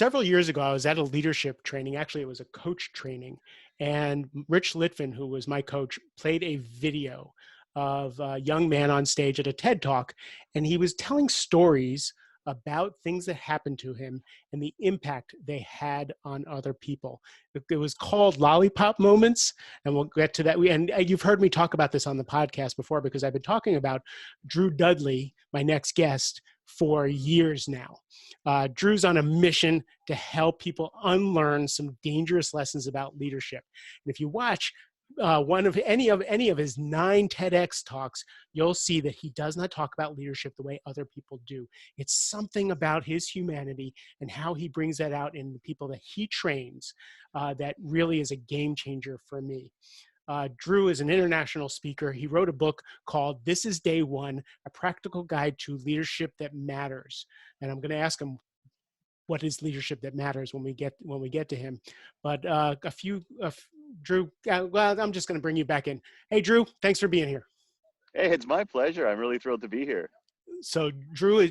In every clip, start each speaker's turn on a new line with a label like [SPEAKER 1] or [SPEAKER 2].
[SPEAKER 1] several years ago, I was at a leadership training. Actually, it was a coach training. And Rich Litvin, who was my coach, played a video of a young man on stage at a TED Talk. And he was telling stories about things that happened to him and the impact they had on other people. It was called Lollipop Moments, and we'll get to that. And you've heard me talk about this on the podcast before because I've been talking about Drew Dudley, my next guest, for years now. Drew's on a mission to help people unlearn some dangerous lessons about leadership. And if you watch any of his 9 TEDx talks, you'll see that he does not talk about leadership the way other people do. It's something about his humanity and how he brings that out in the people that he trains that really is a game changer for me. Drew is an international speaker. He wrote a book called This is Day One, A Practical Guide to Leadership That Matters. And I'm going to ask him what is leadership that matters when we get to him. But Drew, well, I'm just going to bring you back in. Hey, Drew, thanks for being here.
[SPEAKER 2] Hey, it's my pleasure. I'm really thrilled to be here.
[SPEAKER 1] So Drew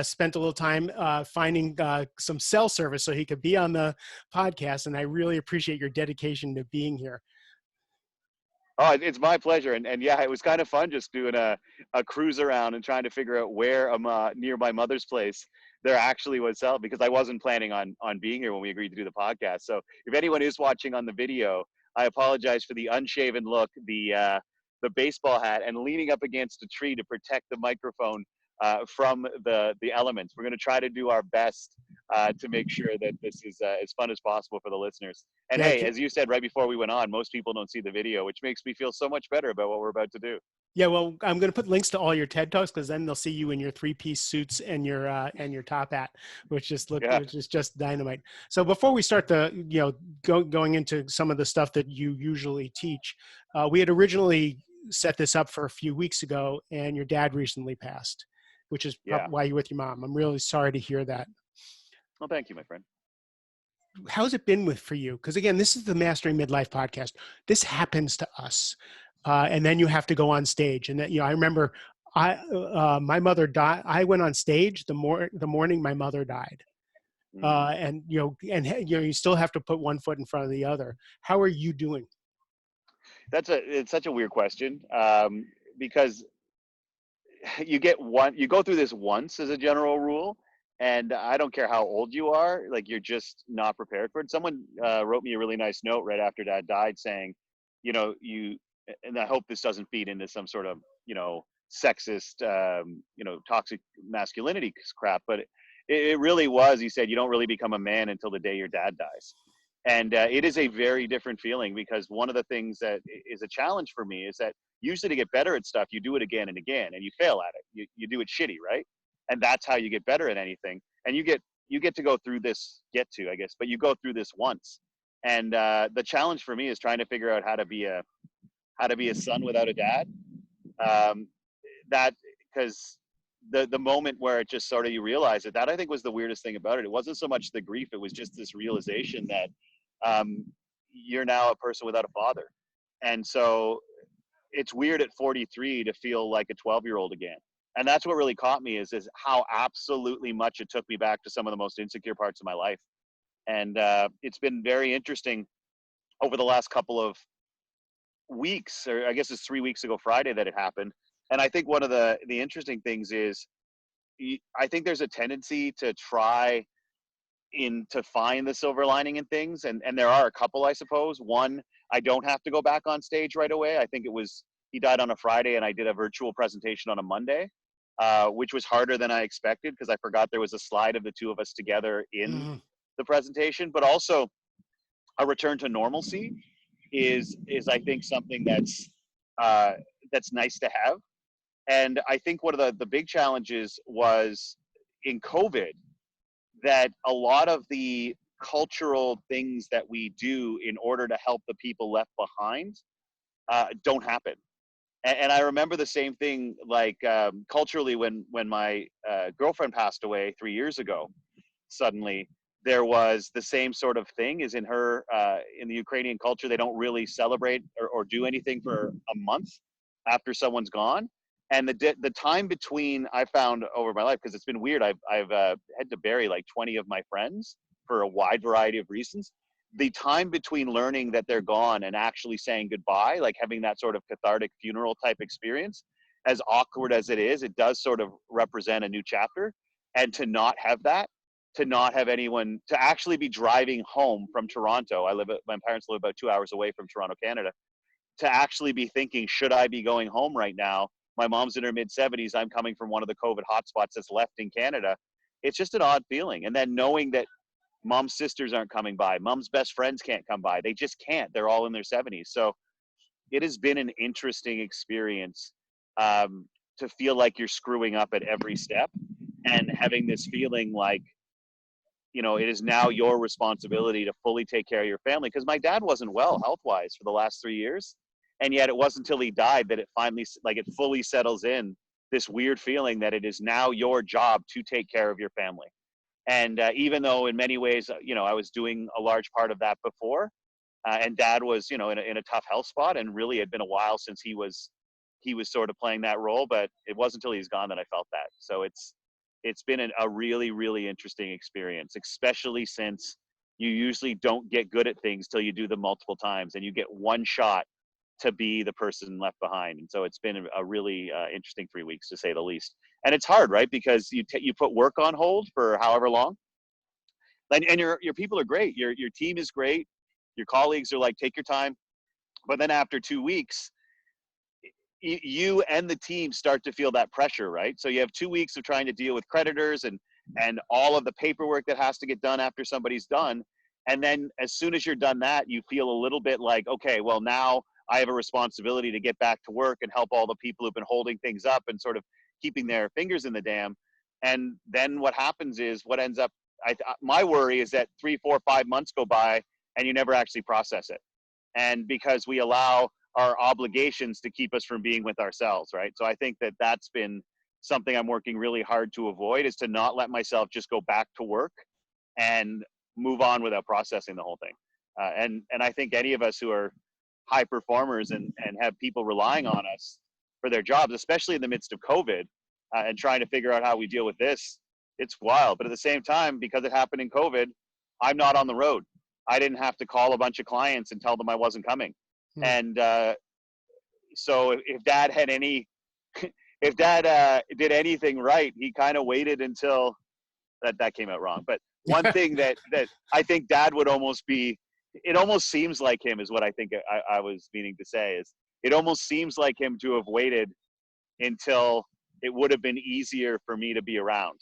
[SPEAKER 1] spent a little time finding some cell service so he could be on the podcast, and I really appreciate your dedication to being here.
[SPEAKER 2] Oh, it's my pleasure. And yeah, it was kind of fun just doing a cruise around and trying to figure out where near my mother's place there actually was cell, because I wasn't planning on being here when we agreed to do the podcast. So if anyone is watching on the video, I apologize for the unshaven look, the baseball hat, and leaning up against a tree to protect the microphone from the elements. We're going to try to do our best to make sure that this is as fun as possible for the listeners. And
[SPEAKER 1] yeah,
[SPEAKER 2] hey, as you said right before we went on, most people don't see the video, which makes me feel so much better about what we're about to do.
[SPEAKER 1] Yeah, well, I'm going to put links to all your TED Talks because then they'll see you in your 3-piece suits and your top hat, which is just dynamite. So before we start going into some of the stuff that you usually teach, we had originally set this up for a few weeks ago, and your dad recently passed, which is why you're with your mom. I'm really sorry to hear that.
[SPEAKER 2] Well, thank you, my friend.
[SPEAKER 1] How's it been for you? Because again, this is the Mastering Midlife podcast. This happens to us. And then you have to go on stage. And that, I remember my mother died. I went on stage the morning my mother died. And you still have to put one foot in front of the other. How are you doing?
[SPEAKER 2] It's such a weird question, because you go through this once as a general rule, and I don't care how old you are, like, you're just not prepared for it. Someone wrote me a really nice note right after Dad died saying, and I hope this doesn't feed into some sort of, sexist, toxic masculinity crap, but it really was, he said, you don't really become a man until the day your dad dies. And it is a very different feeling, because one of the things that is a challenge for me is that usually to get better at stuff, you do it again and again, and you fail at it. You do it shitty, right? And that's how you get better at anything. And you get to go through this, but you go through this once. And the challenge for me is trying to figure out how to be a son without a dad. Because the moment where it just sort of, you realize that I think was the weirdest thing about it. It wasn't so much the grief, it was just this realization that you're now a person without a father. And so it's weird at 43 to feel like a 12-year-old again. And that's what really caught me is how absolutely much it took me back to some of the most insecure parts of my life. And it's been very interesting over the last couple of weeks, or I guess it's 3 weeks ago Friday that it happened. And I think one of the interesting things is, I think there's a tendency to try to find the silver lining in things. And there are a couple, I suppose. One, I don't have to go back on stage right away. I think he died on a Friday and I did a virtual presentation on a Monday, which was harder than I expected because I forgot there was a slide of the two of us together in the presentation. But also a return to normalcy is I think something that's nice to have. And I think one of the big challenges was in COVID that a lot of the cultural things that we do in order to help the people left behind don't happen. And I remember the same thing, like culturally when my girlfriend passed away 3 years ago, suddenly there was the same sort of thing as in the Ukrainian culture. They don't really celebrate or do anything for a month after someone's gone. And the time between, I found over my life, because it's been weird, I've had to bury like 20 of my friends for a wide variety of reasons. The time between learning that they're gone and actually saying goodbye, like having that sort of cathartic funeral type experience, as awkward as it is, it does sort of represent a new chapter. And to not have that, to not have anyone, to actually be driving home from Toronto. My parents live about 2 hours away from Toronto, Canada. To actually be thinking, should I be going home right now? My mom's in her mid 70s. I'm coming from one of the COVID hotspots that's left in Canada. It's just an odd feeling. And then knowing that mom's sisters aren't coming by, mom's best friends can't come by. They just can't. They're all in their 70s. So it has been an interesting experience, to feel like you're screwing up at every step, and having this feeling like, it is now your responsibility to fully take care of your family. Because my dad wasn't well health-wise for the last 3 years. And yet it wasn't until he died that it finally, like, it fully settles in, this weird feeling that it is now your job to take care of your family. And even though in many ways, I was doing a large part of that before, and dad was, in a tough health spot, and really had been a while since he was sort of playing that role, but it wasn't until he's gone that I felt that. So it's been a really, really interesting experience, especially since you usually don't get good at things till you do them multiple times, and you get one shot to be the person left behind. And so it's been a really interesting 3 weeks, to say the least. And it's hard, right? Because you put work on hold for however long, and your people are great. Your team is great. Your colleagues are like, take your time. But then after 2 weeks, you and the team start to feel that pressure, right? So you have 2 weeks of trying to deal with creditors and all of the paperwork that has to get done after somebody's done. And then as soon as you're done that, you feel a little bit like, okay, well, now I have a responsibility to get back to work and help all the people who've been holding things up and sort of keeping their fingers in the dam. And then what happens is, what ends up, my worry is that 3, 4, 5 months go by and you never actually process it. And because we allow our obligations to keep us from being with ourselves, right? So I think that that's been something I'm working really hard to avoid, is to not let myself just go back to work and move on without processing the whole thing. And I think any of us who are high performers and have people relying on us for their jobs, especially in the midst of COVID, and trying to figure out how we deal with this, it's wild. But at the same time, because it happened in COVID, I'm not on the road. I didn't have to call a bunch of clients and tell them I wasn't coming.
[SPEAKER 1] Hmm.
[SPEAKER 2] And so if dad had any, if dad did anything right, he kind of waited until that came out wrong. But one thing that I think dad would almost be, it almost seems like him, is what I think I was meaning to say, is it almost seems like him to have waited until it would have been easier for me to be around.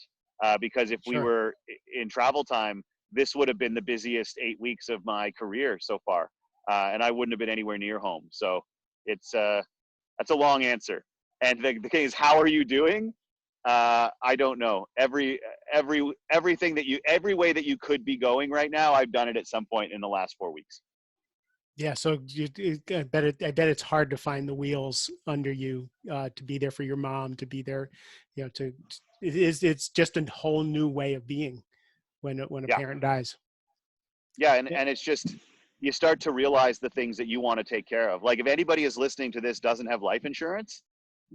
[SPEAKER 2] Because if we
[SPEAKER 1] Sure.
[SPEAKER 2] were in travel time, this would have been the busiest 8 weeks of my career so far. And I wouldn't have been anywhere near home. So it's that's a long answer. And the thing is, how are you doing? I don't know. Everything every way that you could be going right now, I've done it at some point in the last 4 weeks.
[SPEAKER 1] Yeah, so I bet it's hard to find the wheels under you, to be there for your mom, to be there, it's just a whole new way of being when a
[SPEAKER 2] Yeah.
[SPEAKER 1] parent dies.
[SPEAKER 2] Yeah.
[SPEAKER 1] Yeah,
[SPEAKER 2] And it's just, you start to realize the things that you want to take care of. Like, if anybody is listening to this doesn't have life insurance,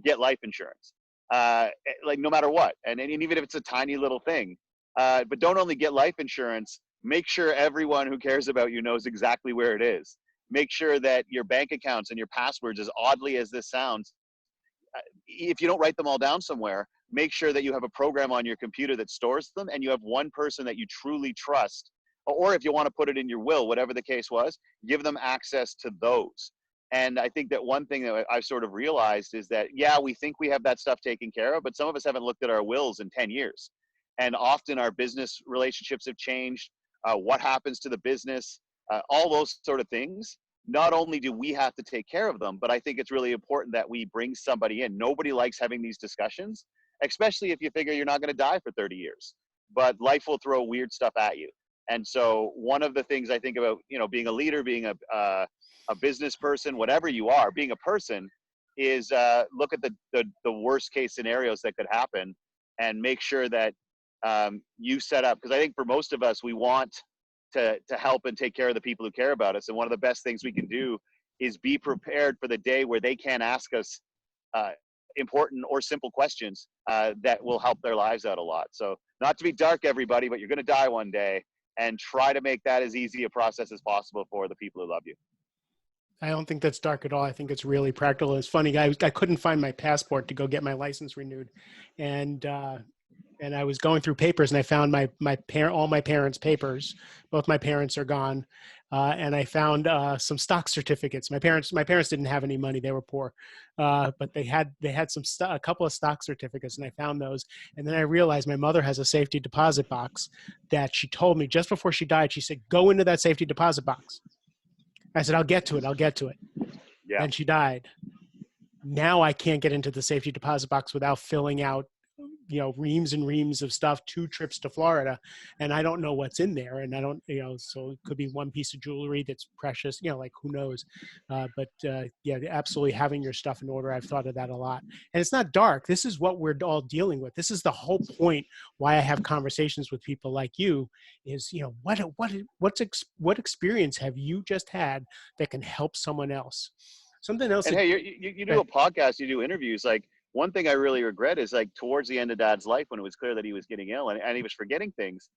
[SPEAKER 2] get life insurance. Like, no matter what. And even if it's a tiny little thing, but don't only get life insurance, make sure everyone who cares about you knows exactly where it is. Make sure that your bank accounts and your passwords, as oddly as this sounds, if you don't write them all down somewhere, make sure that you have a program on your computer that stores them, and you have one person that you truly trust. Or if you want to put it in your will, whatever the case was, give them access to those. And I think that one thing that I've sort of realized is that, yeah, we think we have that stuff taken care of, but some of us haven't looked at our wills in 10 years. And often our business relationships have changed. What happens to the business, all those sort of things. Not only do we have to take care of them, but I think it's really important that we bring somebody in. Nobody likes having these discussions, especially if you figure you're not going to die for 30 years. But life will throw weird stuff at you. And so one of the things I think about, being a leader, being a business person, whatever you are, being a person, is look at the worst case scenarios that could happen, and make sure that you set up. Because I think for most of us, we want to help and take care of the people who care about us. And one of the best things we can do is be prepared for the day where they can't ask us important or simple questions that will help their lives out a lot. So, not to be dark, everybody, but you're going to die one day. and try to make that as easy a process as possible for the people who love you.
[SPEAKER 1] I don't think that's dark at all. I think it's really practical. It's funny. I couldn't find my passport to go get my license renewed. And I was going through papers and I found all my parents' papers. Both my parents are gone. And I found some stock certificates. My parents didn't have any money; they were poor, but they had a couple of stock certificates, and I found those. And then I realized my mother has a safety deposit box that she told me just before she died. She said, "Go into that safety deposit box." I said, "I'll get to it. I'll get to it."
[SPEAKER 2] Yeah.
[SPEAKER 1] Then she died. Now I can't get into the safety deposit box without filling out, reams and reams of stuff, 2 trips to Florida, and I don't know what's in there. And I don't, so it could be one piece of jewelry that's precious, like who knows? But yeah, absolutely having your stuff in order. I've thought of that a lot. And it's not dark. This is what we're all dealing with. This is the whole point why I have conversations with people like you is, what experience have you just had that can help someone else? Something else
[SPEAKER 2] And
[SPEAKER 1] that,
[SPEAKER 2] hey, you do a podcast, you do interviews. Like, one thing I really regret is, like, towards the end of Dad's life, when it was clear that he was getting ill and he was forgetting things,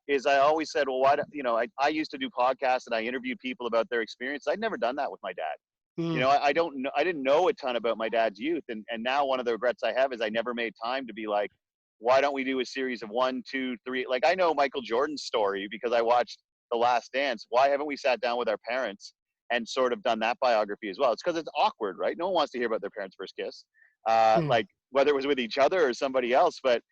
[SPEAKER 2] is I always said, well, I used to do podcasts and I interviewed people about their experience. I'd never done that with my dad.
[SPEAKER 1] mm,
[SPEAKER 2] I don't know, I didn't know a ton about my dad's youth. And now one of the regrets I have is I never made time to be like, why don't we do a series of 1, 2, 3? Like, I know Michael Jordan's story because I watched The Last Dance. Why haven't we sat down with our parents and sort of done that biography as well? It's because it's awkward, right? No one wants to hear about their parents' first kiss,
[SPEAKER 1] mm.
[SPEAKER 2] like whether it was with each other or somebody else. But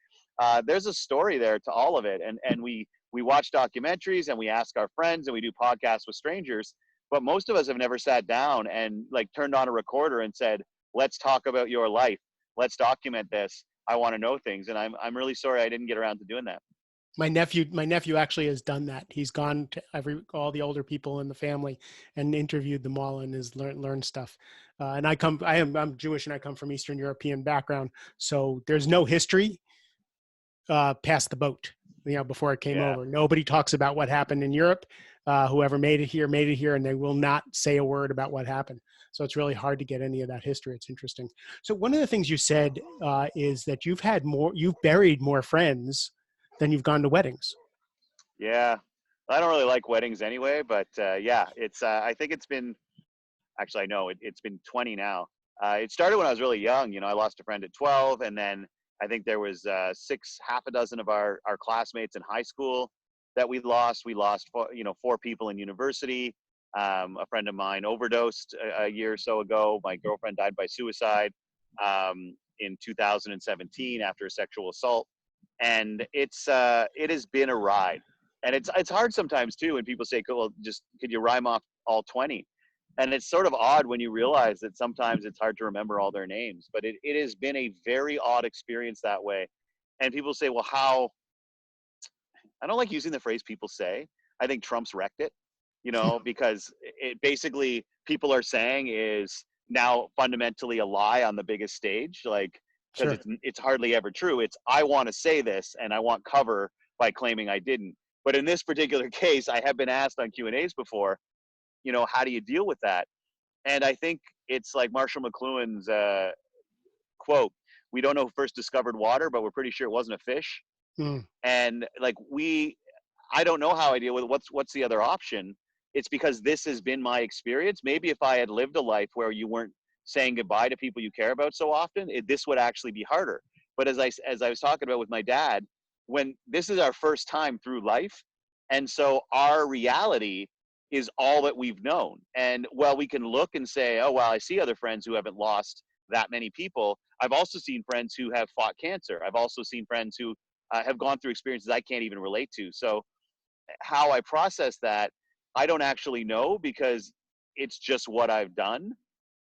[SPEAKER 2] there's a story there to all of it. And we watch documentaries and we ask our friends and we do podcasts with strangers. But most of us have never sat down and, like, turned on a recorder and said, let's talk about your life. Let's document this. I want to know things. And I'm really sorry I didn't get around to doing that.
[SPEAKER 1] My nephew actually has done that. He's gone to all the older people in the family and interviewed them all and has learned stuff. And I'm Jewish and I come from Eastern European background. So there's no history past the boat, before it came
[SPEAKER 2] Yeah.
[SPEAKER 1] over. Nobody talks about what happened in Europe. Whoever made it here, and they will not say a word about what happened. So it's really hard to get any of that history. It's interesting. So one of the things you said is that you've buried more friends than you've gone to weddings.
[SPEAKER 2] Yeah. I don't really like weddings anyway, but yeah, I think it's been, actually, I know it's been 20 now. It started when I was really young. I lost a friend at 12, and then I think there was half a dozen of our classmates in high school that we lost. We lost 4 people in university. A friend of mine overdosed a year or so ago. My girlfriend died by suicide in 2017 after a sexual assault, and it has been a ride. And it's hard sometimes too when people say, "Well, just could you rhyme off all 20?" And it's sort of odd when you realize that sometimes it's hard to remember all their names. But it has been a very odd experience that way. And people say, well, how? I don't like using the phrase people say. I think Trump's wrecked it, because it basically, people are saying is now fundamentally a lie on the biggest stage, like, because
[SPEAKER 1] Sure.
[SPEAKER 2] it's hardly ever true. It's, I want to say this and I want cover by claiming I didn't. But in this particular case, I have been asked on Q&As before, how do you deal with that? And I think it's like Marshall McLuhan's quote, we don't know who first discovered water, but we're pretty sure it wasn't a fish.
[SPEAKER 1] Mm,
[SPEAKER 2] And like, I don't know how I deal with what's the other option. It's because this has been my experience. Maybe if I had lived a life where you weren't saying goodbye to people you care about so often, this would actually be harder. But as I was talking about with my dad, when this is our first time through life, and so our reality is all that we've known. And while we can look and say, oh, well, I see other friends who haven't lost that many people, I've also seen friends who have fought cancer. I've also seen friends who have gone through experiences I can't even relate to. So how I process that, I don't actually know, because it's just what I've done.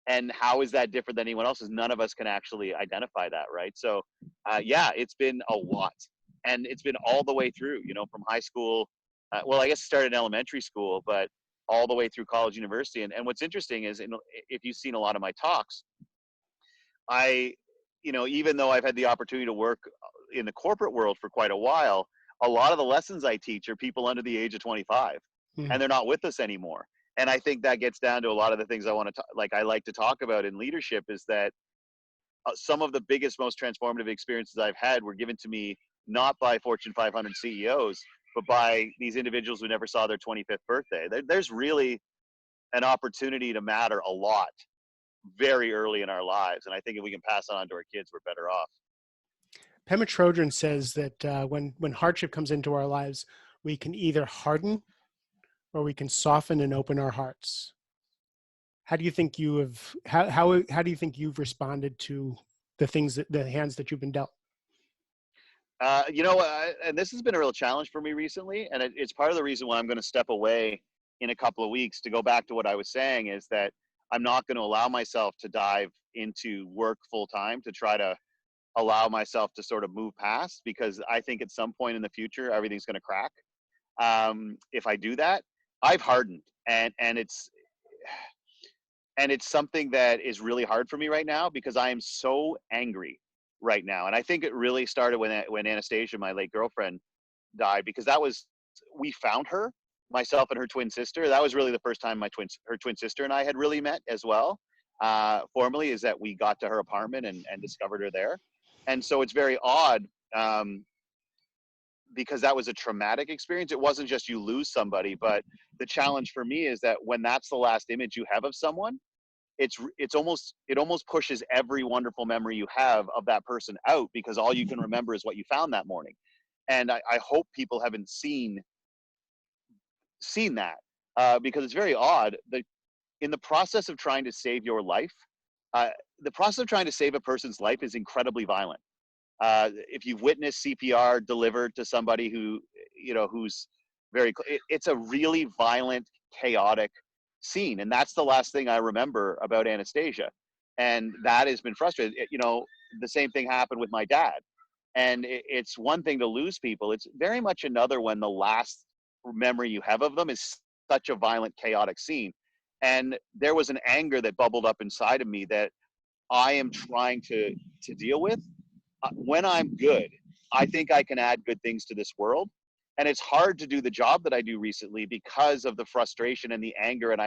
[SPEAKER 2] And how is that different than anyone else's? None of us can actually identify that, right? So yeah, it's been a lot. And it's been all the way through, from high school. Well, I guess it started in elementary school, but all the way through college, university. And what's interesting is, if you've seen a lot of my talks, I, even though I've had the opportunity to work in the corporate world for quite a while, a lot of the lessons I teach are people under the age of 25,
[SPEAKER 1] mm,
[SPEAKER 2] and they're not with us anymore. And I think that gets down to a lot of the things I want to I like to talk about in leadership, is that some of the biggest, most transformative experiences I've had were given to me not by Fortune 500 CEOs, but by these individuals who never saw their 25th birthday. There's really an opportunity to matter a lot very early in our lives. And I think if we can pass on to our kids, we're better off.
[SPEAKER 1] Pema Chodron says that when hardship comes into our lives, we can either harden or we can soften and open our hearts. How do you think you have, how do you think you've responded to the hands that you've been dealt?
[SPEAKER 2] And this has been a real challenge for me recently. And it's part of the reason why I'm going to step away in a couple of weeks. To go back to what I was saying, is that I'm not going to allow myself to dive into work full time to try to allow myself to sort of move past, because I think at some point in the future, everything's going to crack. If I do that, I've hardened, and it's something that is really hard for me right now, because I am so angry right now. And I think it really started when Anastasia, my late girlfriend, died, because we found her, myself and her twin sister. That was really the first time her twin sister and I had really met as well. Formally, is that we got to her apartment and discovered her there. And so it's very odd, because that was a traumatic experience. It wasn't just you lose somebody, but the challenge for me is that when that's the last image you have of someone, it almost pushes every wonderful memory you have of that person out, because all you can remember is what you found that morning. And I hope people haven't seen that, because it's very odd that in the process of trying to save your life, the process of trying to save a person's life is incredibly violent. If you've witnessed CPR delivered to somebody who's it's a really violent, chaotic scene. And that's the last thing I remember about Anastasia. And that has been frustrating. The same thing happened with my dad. And it's one thing to lose people. It's very much another when the last memory you have of them is such a violent, chaotic scene. And there was an anger that bubbled up inside of me that I am trying to deal with. When I'm good, I think I can add good things to this world. And it's hard to do the job that I do recently because of the frustration and the anger. And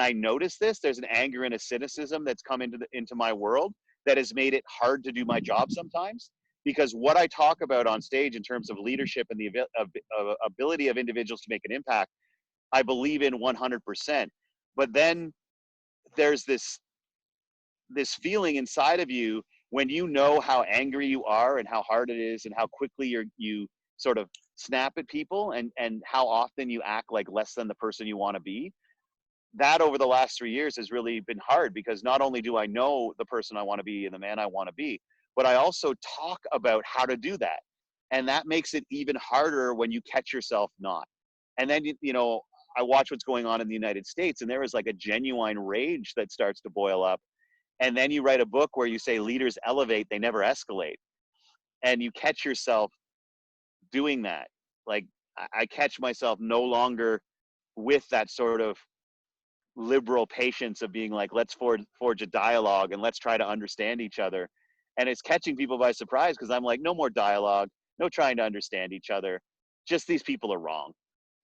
[SPEAKER 2] I notice this. There's an anger and a cynicism that's come into my world that has made it hard to do my job sometimes. Because what I talk about on stage in terms of leadership and the ability of individuals to make an impact, I believe in 100%. But then there's this feeling inside of you when you know how angry you are and how hard it is and how quickly you sort of snap at people and how often you act like less than the person you want to be. That over the last 3 years has really been hard, because not only do I know the person I want to be and the man I want to be, but I also talk about how to do that. And that makes it even harder when you catch yourself not. And then, I watch what's going on in the United States, and there is like a genuine rage that starts to boil up. And then you write a book where you say leaders elevate, they never escalate. And you catch yourself doing that. Like I catch myself no longer with that sort of liberal patience of being like, let's forge a dialogue and let's try to understand each other. And it's catching people by surprise, because I'm like, no more dialogue, no trying to understand each other. Just these people are wrong.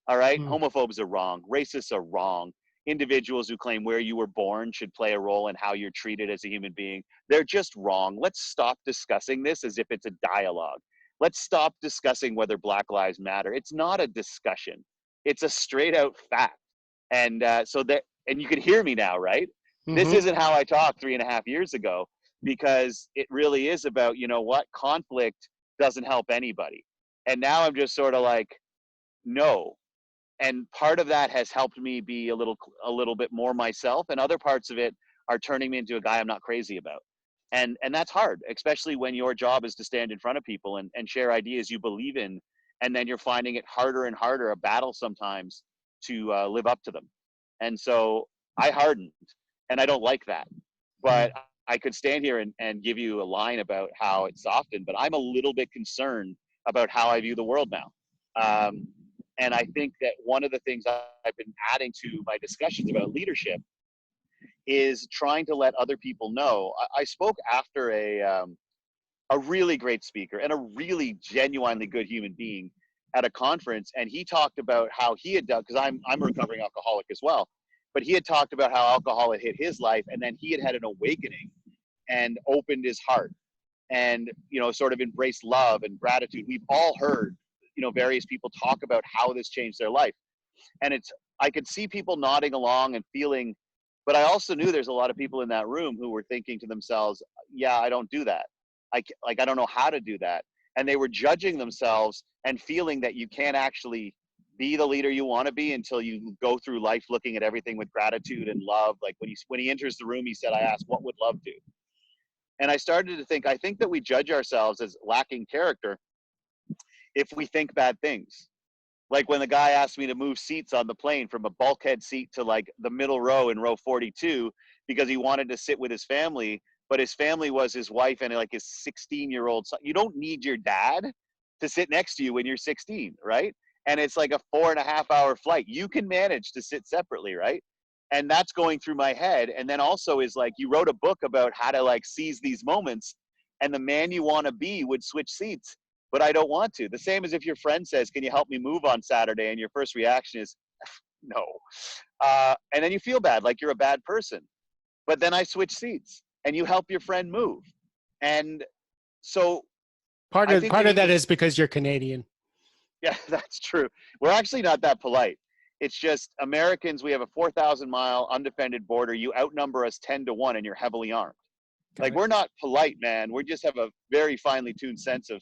[SPEAKER 2] All right.
[SPEAKER 1] Mm.
[SPEAKER 2] Homophobes are wrong. Racists are wrong. Individuals who claim where you were born should play a role in how you're treated as a human being. They're just wrong. Let's stop discussing this as if it's a dialogue. Let's stop discussing whether Black Lives Matter. It's not a discussion. It's a straight out fact. And and you can hear me now, right? This
[SPEAKER 1] Mm-hmm.
[SPEAKER 2] isn't how I talked 3.5 years ago, because it really is about, conflict doesn't help anybody. And now I'm just sort of like, no. And part of that has helped me be a little bit more myself, and other parts of it are turning me into a guy I'm not crazy about. And that's hard, especially when your job is to stand in front of people and share ideas you believe in, and then you're finding it harder and harder, a battle sometimes, to live up to them. And so I hardened, and I don't like that. But
[SPEAKER 1] Mm.
[SPEAKER 2] I could stand here and give you a line about how it softened, but I'm a little bit concerned about how I view the world now. Um, and I think that one of the things I've been adding to my discussions about leadership is trying to let other people know. I spoke after a really great speaker and a really genuinely good human being at a conference, and he talked about how he had done, because I'm a recovering alcoholic as well, but he had talked about how alcohol had hit his life, and then he had an awakening and opened his heart and sort of embraced love and gratitude. We've all heard various people talk about how this changed their life. And I could see people nodding along and feeling, but I also knew there's a lot of people in that room who were thinking to themselves, yeah, I don't do that. I don't know how to do that. And they were judging themselves and feeling that you can't actually be the leader you want to be until you go through life looking at everything with gratitude and love. Like when he enters the room, he said, I asked, what would love do? And I started to think, I think that we judge ourselves as lacking character if we think bad things. Like when the guy asked me to move seats on the plane from a bulkhead seat to like the middle row in row 42 because he wanted to sit with his family, but his family was his wife and like his 16-year-old son. You don't need your dad to sit next to you when you're 16, right? And it's like a 4.5-hour flight. You can manage to sit separately, right? And that's going through my head. And then also is like, you wrote a book about how to like seize these moments, and the man you want to be would switch seats, but I don't want to. The same as if your friend says, can you help me move on Saturday? And your first reaction is, no. And then you feel bad, like you're a bad person. But then I switch seats and you help your friend move. And so
[SPEAKER 1] Part
[SPEAKER 2] I
[SPEAKER 1] of
[SPEAKER 2] think we
[SPEAKER 1] part of
[SPEAKER 2] need
[SPEAKER 1] that
[SPEAKER 2] to,
[SPEAKER 1] is because you're Canadian.
[SPEAKER 2] yeah, that's true. We're actually not that polite. It's just Americans, we have a 4,000-mile undefended border. You outnumber us 10-1 and you're heavily armed.
[SPEAKER 1] Got
[SPEAKER 2] Like,
[SPEAKER 1] it.
[SPEAKER 2] we're not polite, man. We just have a very finely tuned sense of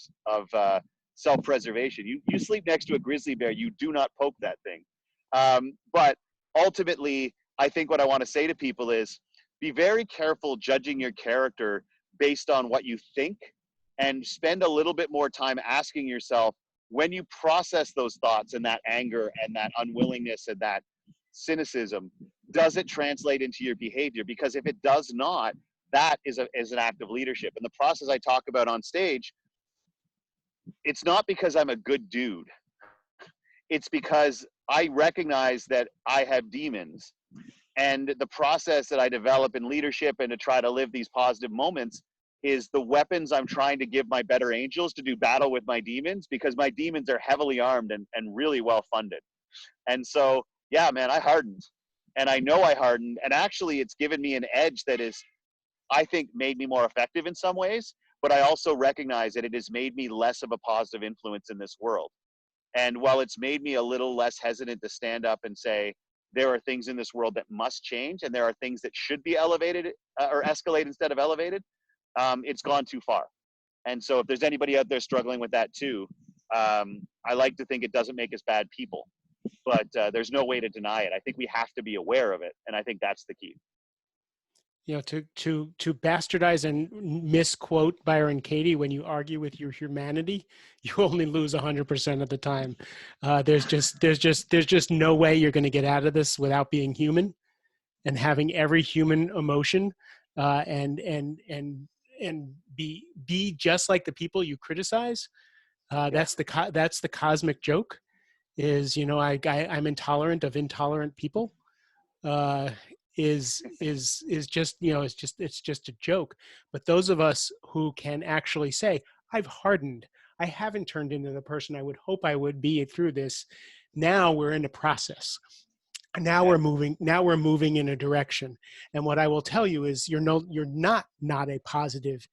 [SPEAKER 2] self-preservation. You sleep next to a grizzly bear, you do not poke that thing. But ultimately, I think what I want to say to people is be very careful judging your character based on what you think, and spend a little bit more time asking yourself, when you process those thoughts and that anger and that unwillingness and that cynicism, does it translate into your behavior? Because if it does not, that is an act of leadership. And the process I talk about on stage, it's not because I'm a good dude. It's because I recognize that I have demons. And the process that I develop in leadership and to try to live these positive moments is the weapons I'm trying to give my better angels to do battle with my demons, because my demons are heavily armed and really well funded. And so, yeah, man, I hardened. And I know I hardened. And actually, it's given me an edge that is, I think, made me more effective in some ways, but I also recognize that it has made me less of a positive influence in this world. And while it's made me a little less hesitant to stand up and say, there are things in this world that must change, and there are things that should be elevated or escalate instead of elevated, it's gone too far. And so if there's anybody out there struggling with that too, I like to think it doesn't make us bad people, but there's no way to deny it. I think we have to be aware of it, and I think that's the key.
[SPEAKER 1] To bastardize and misquote Byron Katie, when you argue with your humanity, you only lose 100% of the time. There's just no way you're going to get out of this without being human and having every human emotion, and be just like the people you criticize.
[SPEAKER 2] Yeah.
[SPEAKER 1] That's the cosmic joke. Is I'm intolerant of intolerant people. uh, is just it's just a joke. But those of us who can actually say, I've hardened, I haven't turned into the person I would hope I would be through this. Now we're in a process.
[SPEAKER 2] Yeah.
[SPEAKER 1] Now we're moving in a direction. And what I will tell you is you're not a positive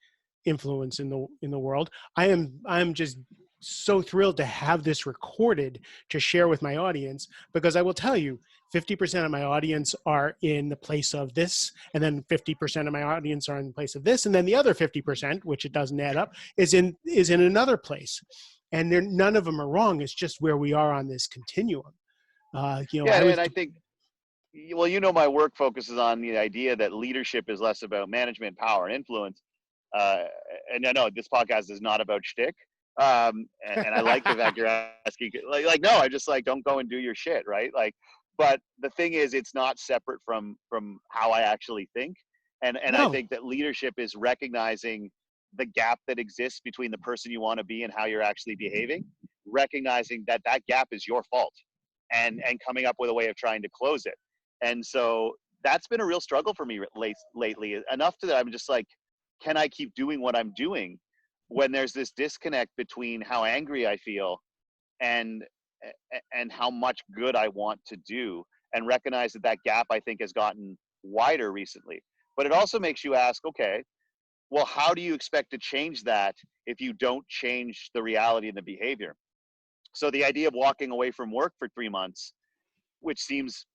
[SPEAKER 1] influence in the world. I'm just so thrilled to have this recorded to share with my audience, because I will tell you, 50% of my audience are in the place of this, and then 50% of my audience are in the place of this, and then the other 50%, which it doesn't add up, is in another place. And none of them are wrong. It's just where we are on this continuum.
[SPEAKER 2] Yeah.
[SPEAKER 1] I was
[SPEAKER 2] And I think, well, my work focuses on the idea that leadership is less about management, power, and influence. Uh, and I know this podcast is not about shtick. And I like the fact you're asking, no, I just like, don't go and do your shit, right? Like, but the thing is, it's not separate from how I actually think. And I
[SPEAKER 1] no.
[SPEAKER 2] think that leadership is recognizing the gap that exists between the person you want to be and how you're actually behaving, recognizing that that gap is your fault, and coming up with a way of trying to close it. And so that's been a real struggle for me lately, enough to that I'm just like, can I keep doing what I'm doing when there's this disconnect between how angry I feel and and how much good I want to do, and recognize that that gap, I think, has gotten wider recently. But it also makes you ask, okay, well, how do you expect to change that if you don't change the reality and the behavior? So the idea of walking away from work for 3 months, which seems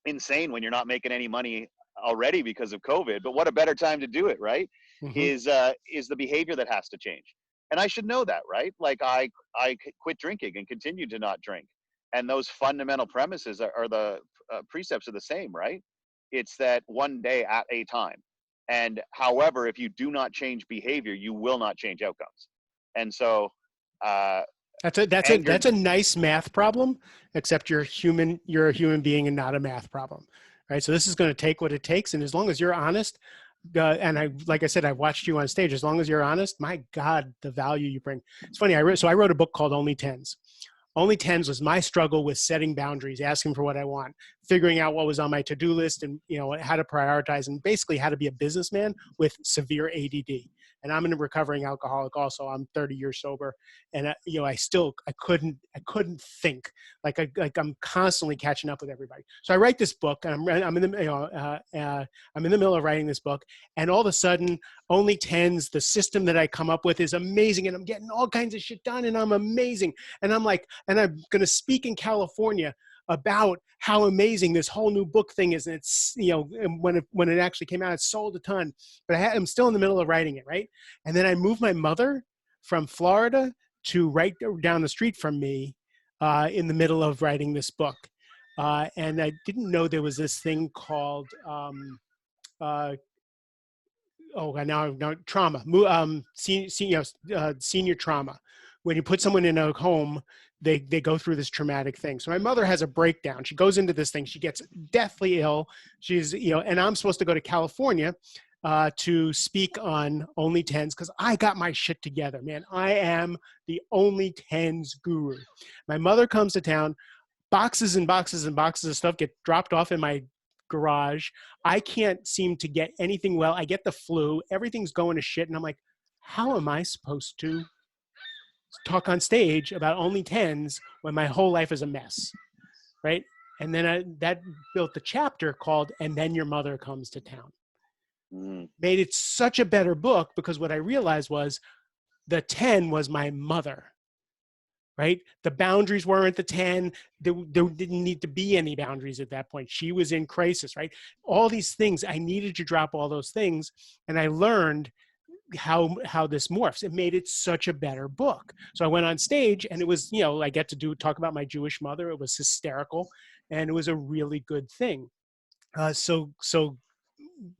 [SPEAKER 2] insane when you're not making any money already because of COVID, but what a better time to do it, right?
[SPEAKER 1] Hmm.
[SPEAKER 2] Is the behavior that has to change. And I should know that, right? Like I quit drinking and continued to not drink. And those fundamental premises are the precepts are the same, right? It's that one day at a time. And however, if you do not change behavior, you will not change outcomes. And so, uh, anger.
[SPEAKER 1] That's a nice math problem, except you're human. You're a human being and not a math problem, right? So this is going to take what it takes, and as long as you're honest, and I, like I said, I watched you on stage. As long as you're honest, my God, the value you bring. It's funny. I wrote a book called Only Tens. Only Tens was my struggle with setting boundaries, asking for what I want, figuring out what was on my to-do list, and how to prioritize, and basically how to be a businessman with severe ADD. And I'm a recovering alcoholic. Also, I'm 30 years sober, and I couldn't think. I'm constantly catching up with everybody. So I write this book, and I'm in the I'm in the middle of writing this book, and all of a sudden, Only Tens, the system that I come up with is amazing, and I'm getting all kinds of shit done, and I'm amazing. And I'm like, and I'm going to speak in California about how amazing this whole new book thing is. And it's, and when it actually came out, it sold a ton, but I'm still in the middle of writing it. Right. And then I moved my mother from Florida to right down the street from me in the middle of writing this book. And I didn't know there was this thing called, uh, now trauma, senior trauma. When you put someone in a home, they go through this traumatic thing. So my mother has a breakdown. She goes into this thing. She gets deathly ill. She's, and I'm supposed to go to California to speak on Only Tens because I got my shit together, man. I am the Only Tens guru. My mother comes to town. Boxes and boxes and boxes of stuff get dropped off in my garage. I can't seem to get anything well. I get the flu. Everything's going to shit. And I'm like, how am I supposed to talk on stage about Only Tens when my whole life is a mess? Right. And then that built the chapter called And Then Your Mother Comes to Town. Made it such a better book because what I realized was the 10 was my mother. Right? The boundaries weren't the 10. There didn't need to be any boundaries at that point. She was in crisis, right? All these things, I needed to drop all those things. And I learned how this morphs. It made it such a better book. So I went on stage and it was, I get to talk about my Jewish mother. It was hysterical and it was a really good thing. So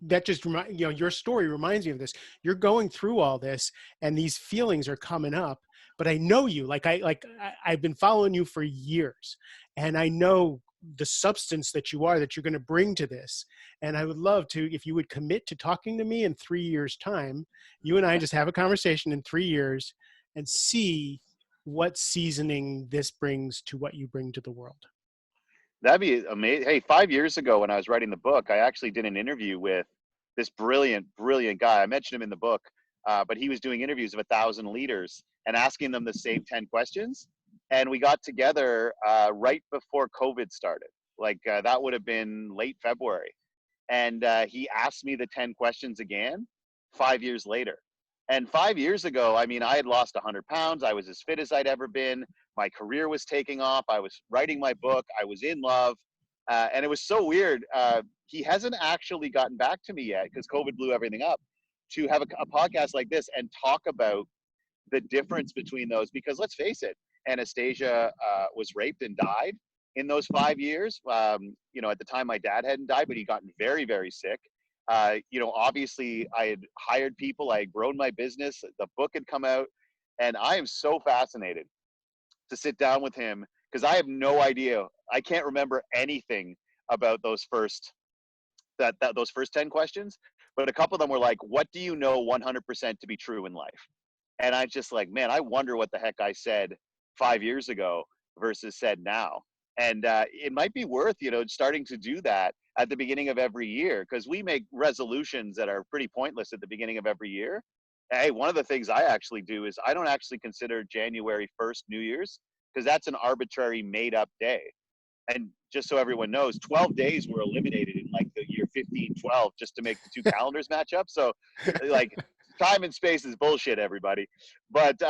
[SPEAKER 1] that just your story reminds me of this. You're going through all this and these feelings are coming up, but I know you, I've been following you for years and I know the substance that you're going to bring to this. And I would love to, if you would commit to talking to me in 3 years time, you and I just have a conversation in 3 years and see what seasoning this brings to what you bring to the world.
[SPEAKER 2] That'd be amazing. Hey, 5 years ago when I was writing the book, I actually did an interview with this brilliant, brilliant guy. I mentioned him in the book, but he was doing interviews of 1,000 leaders and asking them the same 10 questions. And we got together right before COVID started. That would have been late February. And he asked me the 10 questions again 5 years later. And 5 years ago, I mean, I had lost 100 pounds. I was as fit as I'd ever been. My career was taking off. I was writing my book. I was in love. And it was so weird. He hasn't actually gotten back to me yet because COVID blew everything up to have a podcast like this and talk about the difference between those. Because let's face it, Anastasia was raped and died in those 5 years. At the time, my dad hadn't died, but he'd gotten very, very sick. Obviously, I had hired people. I had grown my business. The book had come out. And I am so fascinated to sit down with him because I have no idea. I can't remember anything about those first 10 questions, but a couple of them were like, what do you know 100% to be true in life? And I just like, man, I wonder what the heck I said 5 years ago versus said now. And it might be worth, starting to do that at the beginning of every year, because we make resolutions that are pretty pointless at the beginning of every year. Hey, one of the things I actually do is I don't actually consider January 1st New Year's, because that's an arbitrary made up day. And just so everyone knows, 12 days were eliminated in like the year 1512 just to make the two calendars match up. So like time and space is bullshit, everybody. But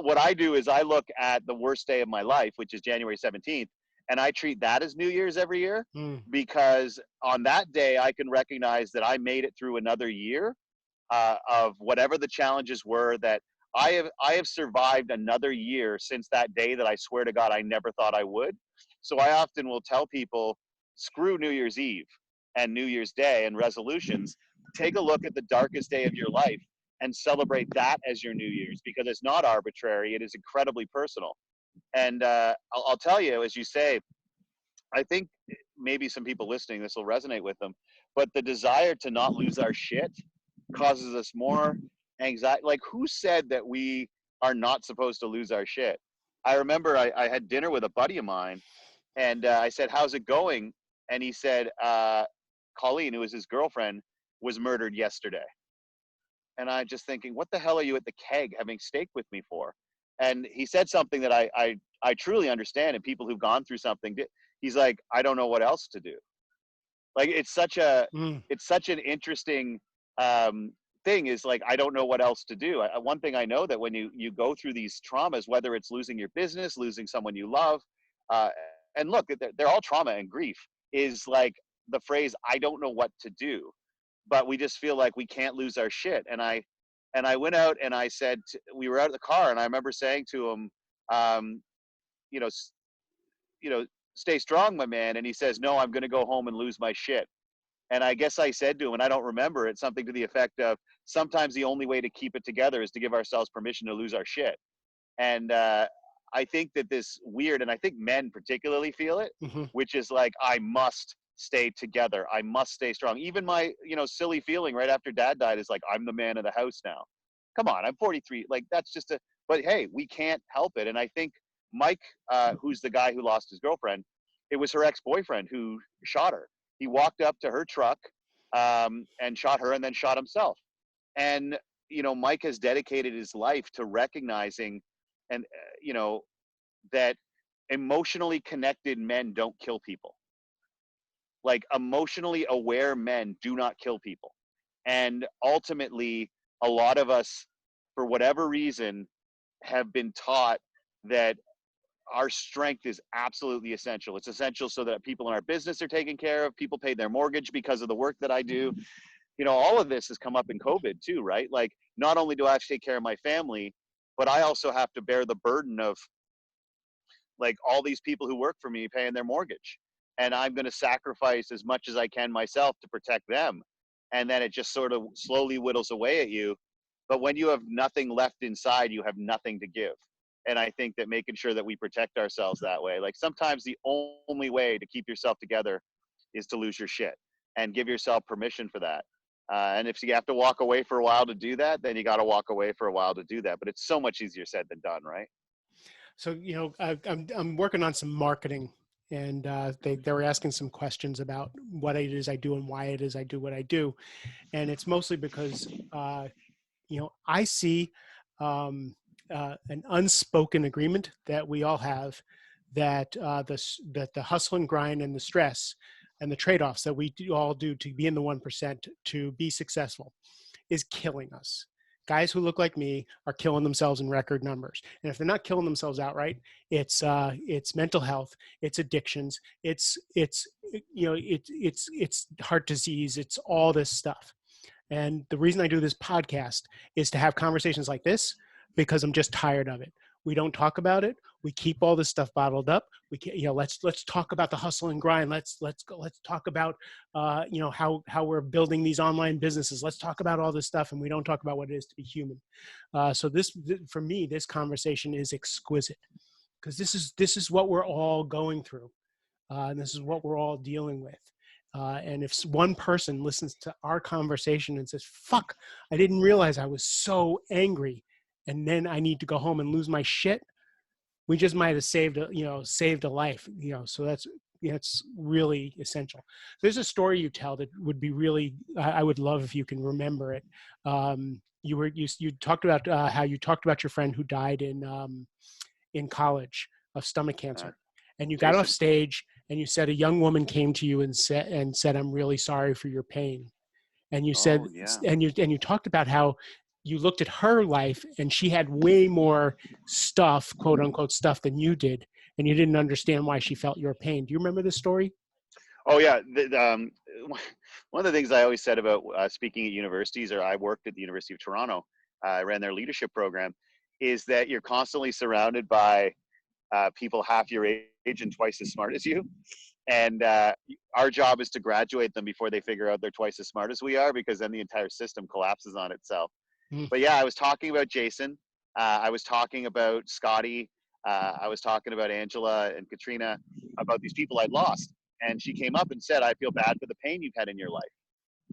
[SPEAKER 2] what I do is I look at the worst day of my life, which is January 17th, and I treat that as New Year's every year,
[SPEAKER 1] Mm.
[SPEAKER 2] because on that day I can recognize that I made it through another year of whatever the challenges were, that I have survived another year since that day that I swear to God I never thought I would. So I often will tell people, screw New Year's Eve and New Year's Day and resolutions. Take a look at the darkest day of your life and celebrate that as your New Year's, because it's not arbitrary. It is incredibly personal. And I'll tell you, as you say, I think maybe some people listening, this will resonate with them, but the desire to not lose our shit causes us more anxiety. Like, who said that we are not supposed to lose our shit? I remember I had dinner with a buddy of mine, and I said, how's it going? And he said, Colleen, who was his girlfriend, was murdered yesterday. And I just thinking, what the hell are you at the keg having steak with me for? And he said something that I truly understand, and people who've gone through something, he's like, I don't know what else to do. Like,
[SPEAKER 1] Mm.
[SPEAKER 2] it's such an interesting thing, is like, I don't know what else to do. One thing I know, that when you go through these traumas, whether it's losing your business, losing someone you love, uh, and look, they're all trauma, and grief is like the phrase, I don't know what to do, but we just feel like we can't lose our shit. And I went out and I said, we were out of the car, and I remember saying to him, um, you know, you know, stay strong, my man. And he says, no, I'm going to go home and lose my shit. And I guess I said to him, and I don't remember it, something to the effect of, sometimes the only way to keep it together is to give ourselves permission to lose our shit. And I think that this weird, and I think men particularly feel it,
[SPEAKER 1] Hmm.
[SPEAKER 2] which is like, I must stay together. I must stay strong. Even my, silly feeling right after dad died is like, I'm the man of the house now. Come on, I'm 43. Like, that's just but hey, we can't help it. And I think Mike, who's the guy who lost his girlfriend, it was her ex-boyfriend who shot her. He walked up to her truck and shot her, and then shot himself. And, Mike has dedicated his life to recognizing, and, that emotionally connected men don't kill people. Like, emotionally aware men do not kill people. And ultimately, a lot of us, for whatever reason, have been taught that our strength is absolutely essential. It's essential so that people in our business are taken care of. People pay their mortgage because of the work that I do. All of this has come up in COVID too, right? Like, not only do I have to take care of my family, but I also have to bear the burden of, like, all these people who work for me paying their mortgage. And I'm going to sacrifice as much as I can myself to protect them. And then it just sort of slowly whittles away at you. But when you have nothing left inside, you have nothing to give. And I think that making sure that we protect ourselves that way, like, sometimes the only way to keep yourself together is to lose your shit, and give yourself permission for that. And if you have to walk away for a while to do that, then you got to walk away for a while to do that. But it's so much easier said than done, right?
[SPEAKER 1] So, I'm working on some marketing, and they were asking some questions about what it is I do and why it is I do what I do. And it's mostly because, I see an unspoken agreement that we all have, that that the hustle and grind and the stress and the trade-offs that we all do to be in the 1% to be successful is killing us. Guys who look like me are killing themselves in record numbers, and if they're not killing themselves outright, it's mental health, it's addictions, it's heart disease, it's all this stuff. And the reason I do this podcast is to have conversations like this, because I'm just tired of it. We don't talk about it. We keep all this stuff bottled up. We can, let's talk about the hustle and grind. Let's talk about, how we're building these online businesses. Let's talk about all this stuff, and we don't talk about what it is to be human. So for me, this conversation is exquisite, because this is what we're all going through, and this is what we're all dealing with. And if one person listens to our conversation and says, fuck, I didn't realize I was so angry, and then I need to go home and lose my shit, we just might have saved a life, so that's really essential. There's a story you tell that would be really, I would love if you can remember it. You talked about how you talked about your friend who died in college of stomach
[SPEAKER 2] Uh,
[SPEAKER 1] cancer, and you got off
[SPEAKER 2] Jason.
[SPEAKER 1] stage and you said a young woman came to you and said, I'm really sorry for your pain. And you said,
[SPEAKER 2] Oh, yeah.
[SPEAKER 1] and you talked about how you looked at her life and she had way more stuff, quote unquote stuff, than you did, and you didn't understand why she felt your pain. Do you remember this story?
[SPEAKER 2] Oh yeah, one of the things I always said about speaking at universities, or I worked at the University of Toronto, I ran their leadership program, is that you're constantly surrounded by people half your age and twice as smart as you. And our job is to graduate them before they figure out they're twice as smart as we are, because then the entire system collapses on itself.
[SPEAKER 1] Mm.
[SPEAKER 2] But yeah, I was talking about Jason. I was talking about Scotty. I was talking about Angela and Katrina, about these people I'd lost. And she came up and said, I feel bad for the pain you've had in your life.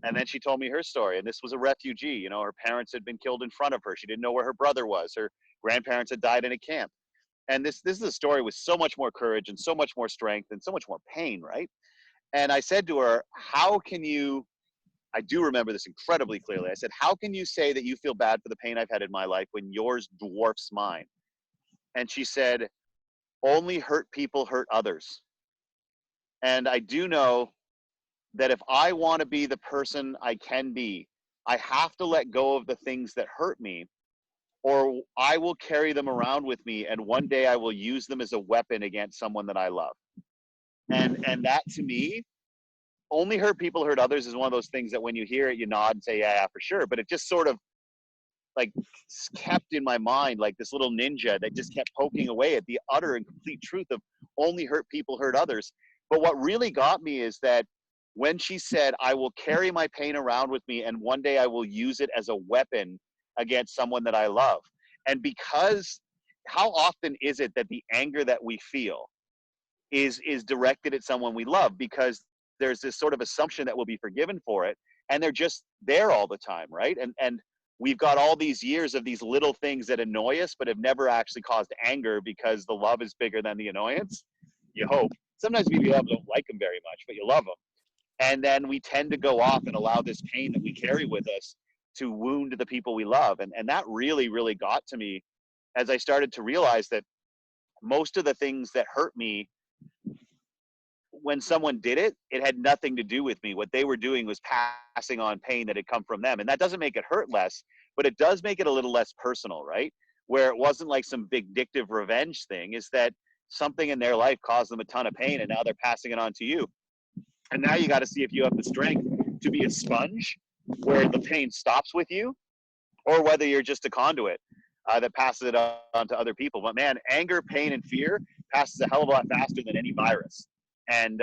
[SPEAKER 2] And then she told me her story. And this was a refugee. You know, her parents had been killed in front of her. She didn't know where her brother was. Her grandparents had died in a camp. And this is a story with so much more courage and so much more strength and so much more pain, right? And I said to her, how can you, I do remember this incredibly clearly. I said, how can you say that you feel bad for the pain I've had in my life when yours dwarfs mine? And she said, only hurt people hurt others. And I do know that if I want to be the person I can be, I have to let go of the things that hurt me, or I will carry them around with me, and one day I will use them as a weapon against someone that I love. And that, to me, only hurt people hurt others is one of those things that when you hear it, you nod and say, yeah, yeah, for sure. But it just sort of like kept in my mind like this little ninja that just kept poking away at the utter and complete truth of only hurt people hurt others. But what really got me is that when she said, I will carry my pain around with me and one day I will use it as a weapon against someone that I love. And because how often is it that the anger that we feel is directed at someone we love, because there's this sort of assumption that we'll be forgiven for it, and they're just there all the time, right? And we've got all these years of these little things that annoy us but have never actually caused anger, because the love is bigger than the annoyance. You hope. Sometimes people you love don't like them very much, but you love them. And then we tend to go off and allow this pain that we carry with us to wound the people we love. And that really, really got to me as I started to realize that most of the things that hurt me, when someone did it, it had nothing to do with me. What they were doing was passing on pain that had come from them. And that doesn't make it hurt less, but it does make it a little less personal, right? Where it wasn't like some vindictive revenge thing, is that something in their life caused them a ton of pain and now they're passing it on to you. And now you got to see if you have the strength to be a sponge where the pain stops with you, or whether you're just a conduit that passes it on to other people. But man, anger, pain, and fear passes a hell of a lot faster than any virus. And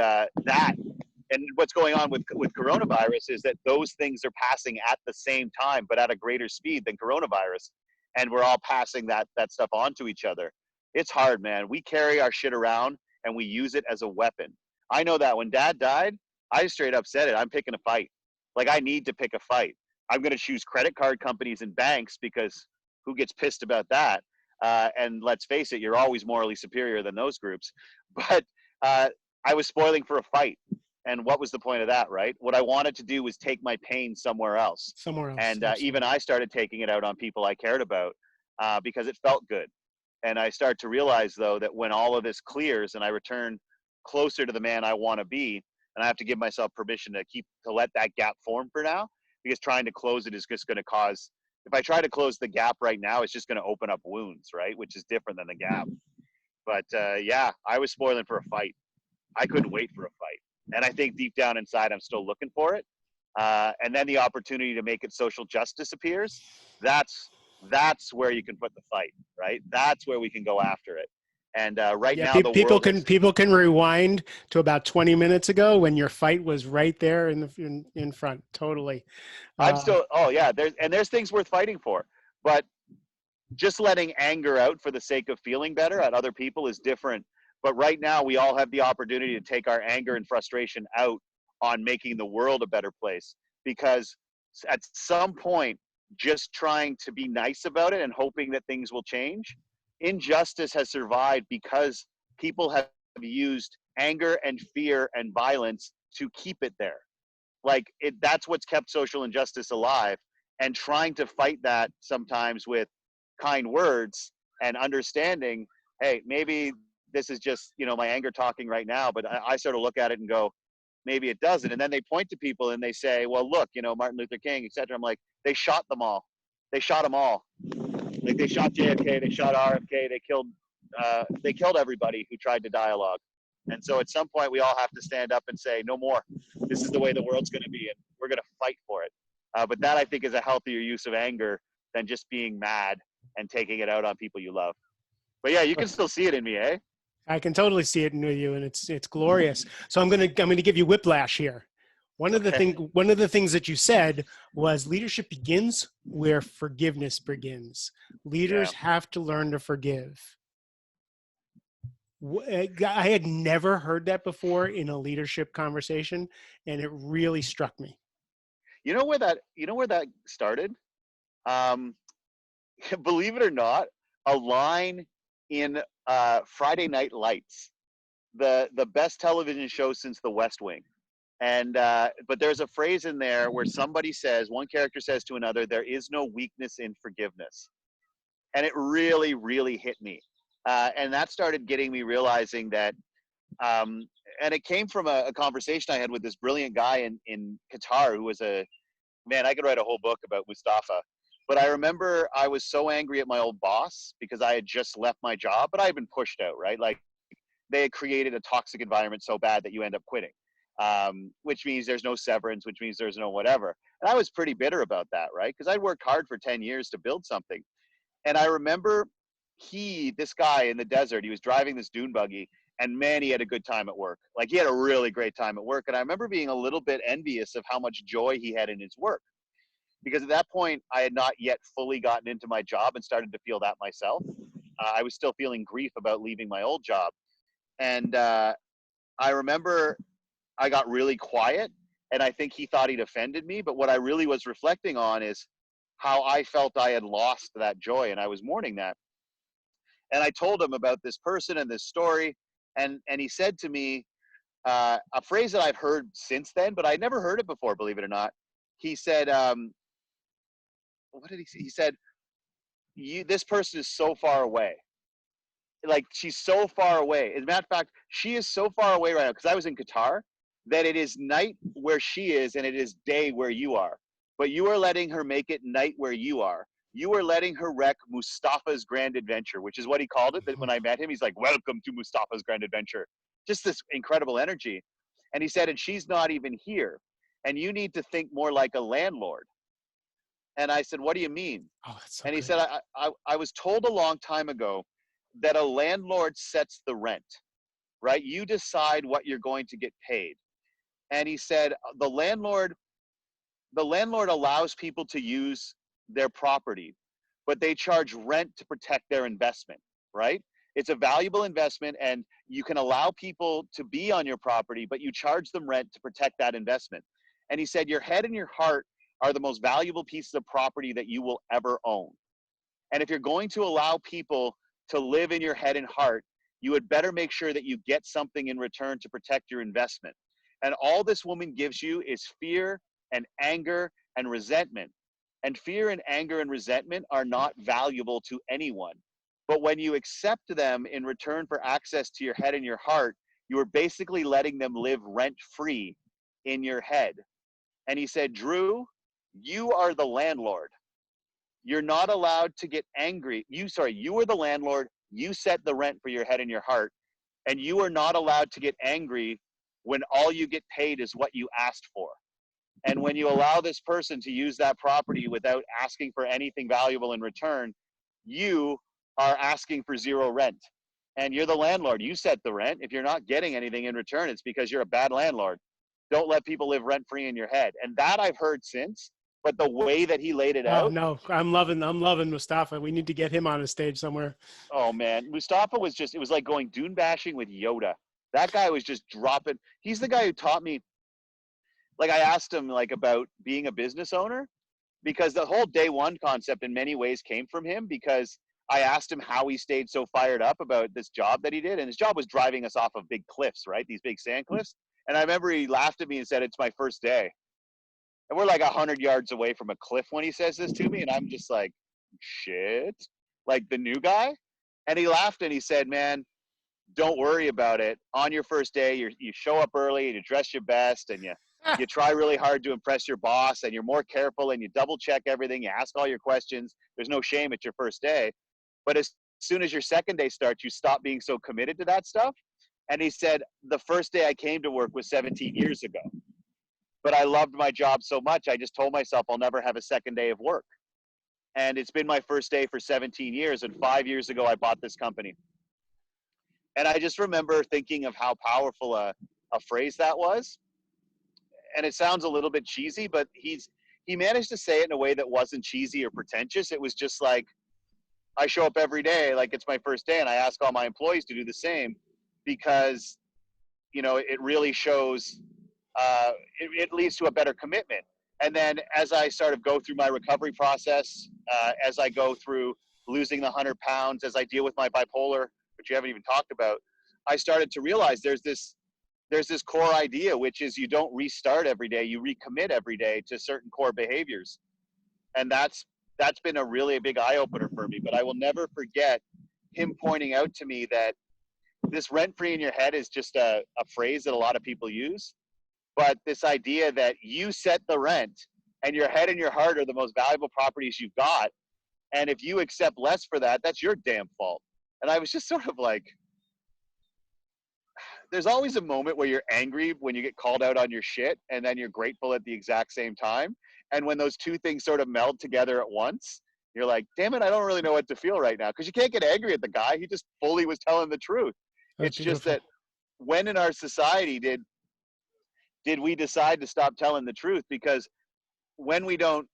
[SPEAKER 2] and what's going on with coronavirus is that those things are passing at the same time, but at a greater speed than coronavirus. And we're all passing that stuff on to each other. It's hard, man. We carry our shit around and we use it as a weapon. I know that when Dad died, I straight up said it. I'm picking a fight. Like, I need to pick a fight. I'm going to choose credit card companies and banks, because who gets pissed about that? And let's face it, you're always morally superior than those groups. But I was spoiling for a fight. And what was the point of that, right? What I wanted to do was take my pain somewhere else.
[SPEAKER 1] Somewhere else.
[SPEAKER 2] And even I started taking it out on people I cared about because it felt good. And I start to realize, though, that when all of this clears and I return closer to the man I want to be, and I have to give myself permission to let that gap form for now, because trying to close it is just going to cause, if I try to close the gap right now, it's just going to open up wounds, right? Which is different than the gap. But yeah, I was spoiling for a fight. I couldn't wait for a fight. And I think deep down inside, I'm still looking for it. And then the opportunity to make it social justice appears. That's where you can put the fight, right? That's where we can go after it. And right
[SPEAKER 1] Yeah,
[SPEAKER 2] now, the world has,
[SPEAKER 1] people can rewind to about 20 minutes ago when your fight was right there in front. Totally.
[SPEAKER 2] I'm
[SPEAKER 1] Uh,
[SPEAKER 2] still, oh yeah, there's things worth fighting for. But just letting anger out for the sake of feeling better at other people is different. But right now, we all have the opportunity to take our anger and frustration out on making the world a better place. Because at some point, just trying to be nice about it and hoping that things will change, injustice has survived because people have used anger and fear and violence to keep it there. Like, that's what's kept social injustice alive. And trying to fight that sometimes with kind words and understanding, hey, maybe this is just, my anger talking right now, but I sort of look at it and go, maybe it doesn't. And then they point to people and they say, well, look, Martin Luther King, etc. I'm like, they shot them all. they shot them all. Like they shot JFK, they shot RFK, they killed everybody who tried to dialogue. And so at some point we all have to stand up and say, no more. This is the way the world's going to be, and we're going to fight for it. But that, I think, is a healthier use of anger than just being mad and taking it out on people you love. But yeah, you can still see it in me, eh?
[SPEAKER 1] I can totally see it in you, and it's glorious. So I'm gonna give you whiplash here. One of
[SPEAKER 2] Okay.
[SPEAKER 1] the things that you said was leadership begins where forgiveness begins.
[SPEAKER 2] Yeah.
[SPEAKER 1] Leaders have to learn to forgive. I had never heard that before in a leadership conversation, and it really struck me.
[SPEAKER 2] You know where that started? Um, believe it or not, a line in Friday Night Lights, the best television show since The West Wing. And but there's a phrase in there where somebody says, one character says to another, "There is no weakness in forgiveness," and it really, really hit me. And that started getting me realizing that. And it came from a conversation I had with this brilliant guy in Qatar who was a man. I could write a whole book about Mustafa. But I remember I was so angry at my old boss because I had just left my job, but I had been pushed out, right? Like they had created a toxic environment so bad that you end up quitting, which means there's no severance, which means there's no whatever. And I was pretty bitter about that, right? Because I'd worked hard for 10 years to build something. And I remember this guy in the desert, he was driving this dune buggy, and man, he had a good time at work. Like he had a really great time at work. And I remember being a little bit envious of how much joy he had in his work. Because at that point, I had not yet fully gotten into my job and started to feel that myself. I was still feeling grief about leaving my old job. And I remember I got really quiet, and I think he thought he'd offended me. But what I really was reflecting on is how I felt I had lost that joy, and I was mourning that. And I told him about this person and this story, and he said to me a phrase that I've heard since then, but I'd never heard it before, believe it or not. He said, "What did he say?" He said, "This person is so far away. Like she's so far away. As a matter of fact, she is so far away right now because I was in Qatar that it is night where she is and it is day where you are. But you are letting her make it night where you are. You are letting her wreck Mustafa's grand adventure," which is what he called it. That when I met him, he's like, "Welcome to Mustafa's grand adventure." Just this incredible energy. And he said, "And she's not even here. And you need to think more like a landlord." And I said, "What do you mean?"
[SPEAKER 1] Oh, that's so
[SPEAKER 2] And he
[SPEAKER 1] good.
[SPEAKER 2] said, I was told a long time ago that a landlord sets the rent, right? You decide what you're going to get paid. And he said, the landlord allows people to use their property, but they charge rent to protect their investment, right? It's a valuable investment, and you can allow people to be on your property, but you charge them rent to protect that investment. And he said, your head and your heart are the most valuable pieces of property that you will ever own. And if you're going to allow people to live in your head and heart, you would better make sure that you get something in return to protect your investment. And all this woman gives you is fear and anger and resentment. And fear and anger and resentment are not valuable to anyone. But when you accept them in return for access to your head and your heart, you are basically letting them live rent free in your head. And he said, Drew, you are the landlord. You're not allowed to get angry. You are the landlord. You set the rent for your head and your heart. And you are not allowed to get angry when all you get paid is what you asked for. And when you allow this person to use that property without asking for anything valuable in return, you are asking for zero rent. And you're the landlord. You set the rent. If you're not getting anything in return, it's because you're a bad landlord. Don't let people live rent free in your head. And that I've heard since, but the way that he laid it
[SPEAKER 1] Oh
[SPEAKER 2] out,
[SPEAKER 1] no, I'm loving Mustafa. We need to get him on a stage somewhere.
[SPEAKER 2] oh man, Mustafa was just, it was like going dune bashing with Yoda. That guy was just dropping. He's the guy who taught me, like I asked him like about being a business owner because the whole day one concept in many ways came from him because I asked him how he stayed so fired up about this job that he did. And his job was driving us off of big cliffs, right? These big sand cliffs. And I remember he laughed at me and said, "It's my first day." And we're like 100 yards away from a cliff when he says this to me. And I'm just like, shit, like the new guy. And he laughed and he said, "Man, don't worry about it. On your first day, you show up early, you dress your best, and You try really hard to impress your boss, and you're more careful, and you double check everything. You ask all your questions. There's no shame at your first day. But as soon as your second day starts, you stop being so committed to that stuff. And he said, the first day I came to work was 17 years ago. But I loved my job so much, I just told myself I'll never have a second day of work. And it's been my first day for 17 years. And 5 years ago, I bought this company. And I just remember thinking of how powerful a phrase that was. And it sounds a little bit cheesy, but he managed to say it in a way that wasn't cheesy or pretentious. It was just like, I show up every day like it's my first day, and I ask all my employees to do the same, because it really shows, it leads to a better commitment. And then as I sort of go through my recovery process, as I go through losing the 100 pounds, as I deal with my bipolar, which you haven't even talked about, I started to realize there's this core idea, which is you don't restart every day, you recommit every day to certain core behaviors. And that's been a big eye-opener for me. But I will never forget him pointing out to me that this rent-free in your head is just a phrase that a lot of people use. But this idea that you set the rent, and your head and your heart are the most valuable properties you've got. And if you accept less for that, that's your damn fault. And I was just sort of like, there's always a moment where you're angry when you get called out on your shit, and then you're grateful at the exact same time. And when those two things sort of meld together at once, you're like, damn it, I don't really know what to feel right now. Because you can't get angry at the guy. He just fully was telling the truth.
[SPEAKER 1] That's
[SPEAKER 2] It's just
[SPEAKER 1] beautiful.
[SPEAKER 2] that when in our society did we decide to stop telling the truth? Because when we don't,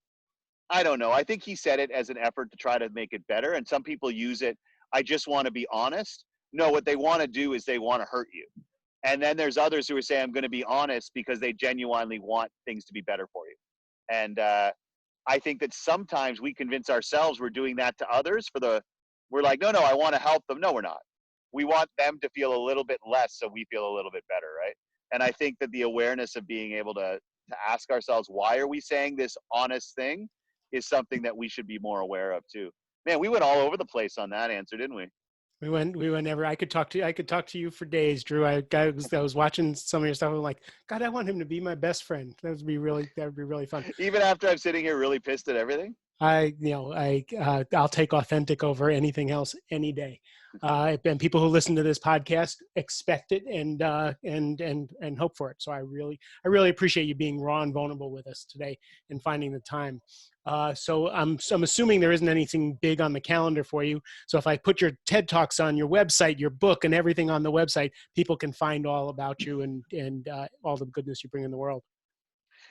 [SPEAKER 2] I don't know. I think he said it as an effort to try to make it better. And some people use it, I just want to be honest. No, what they want to do is they want to hurt you. And then there's others who are saying, I'm going to be honest because they genuinely want things to be better for you. And I think that sometimes we convince ourselves we're doing that to others we're like, no, I want to help them. No, we're not. We want them to feel a little bit less so we feel a little bit better, right? And I think that the awareness of being able to ask ourselves, why are we saying this honest thing, is something that we should be more aware of too. Man, we went all over the place on that answer, didn't we?
[SPEAKER 1] We went ever. I could talk to you for days, Drew. I was watching some of your stuff. I'm like, God, I want him to be my best friend. That would be really fun.
[SPEAKER 2] Even after I'm sitting here really pissed at everything.
[SPEAKER 1] I'll take authentic over anything else any day. And people who listen to this podcast expect it and hope for it. So I really appreciate you being raw and vulnerable with us today and finding the time. So I'm assuming there isn't anything big on the calendar for you. So if I put your TED Talks on your website, your book, and everything on the website, people can find all about you and all the goodness you bring in the world.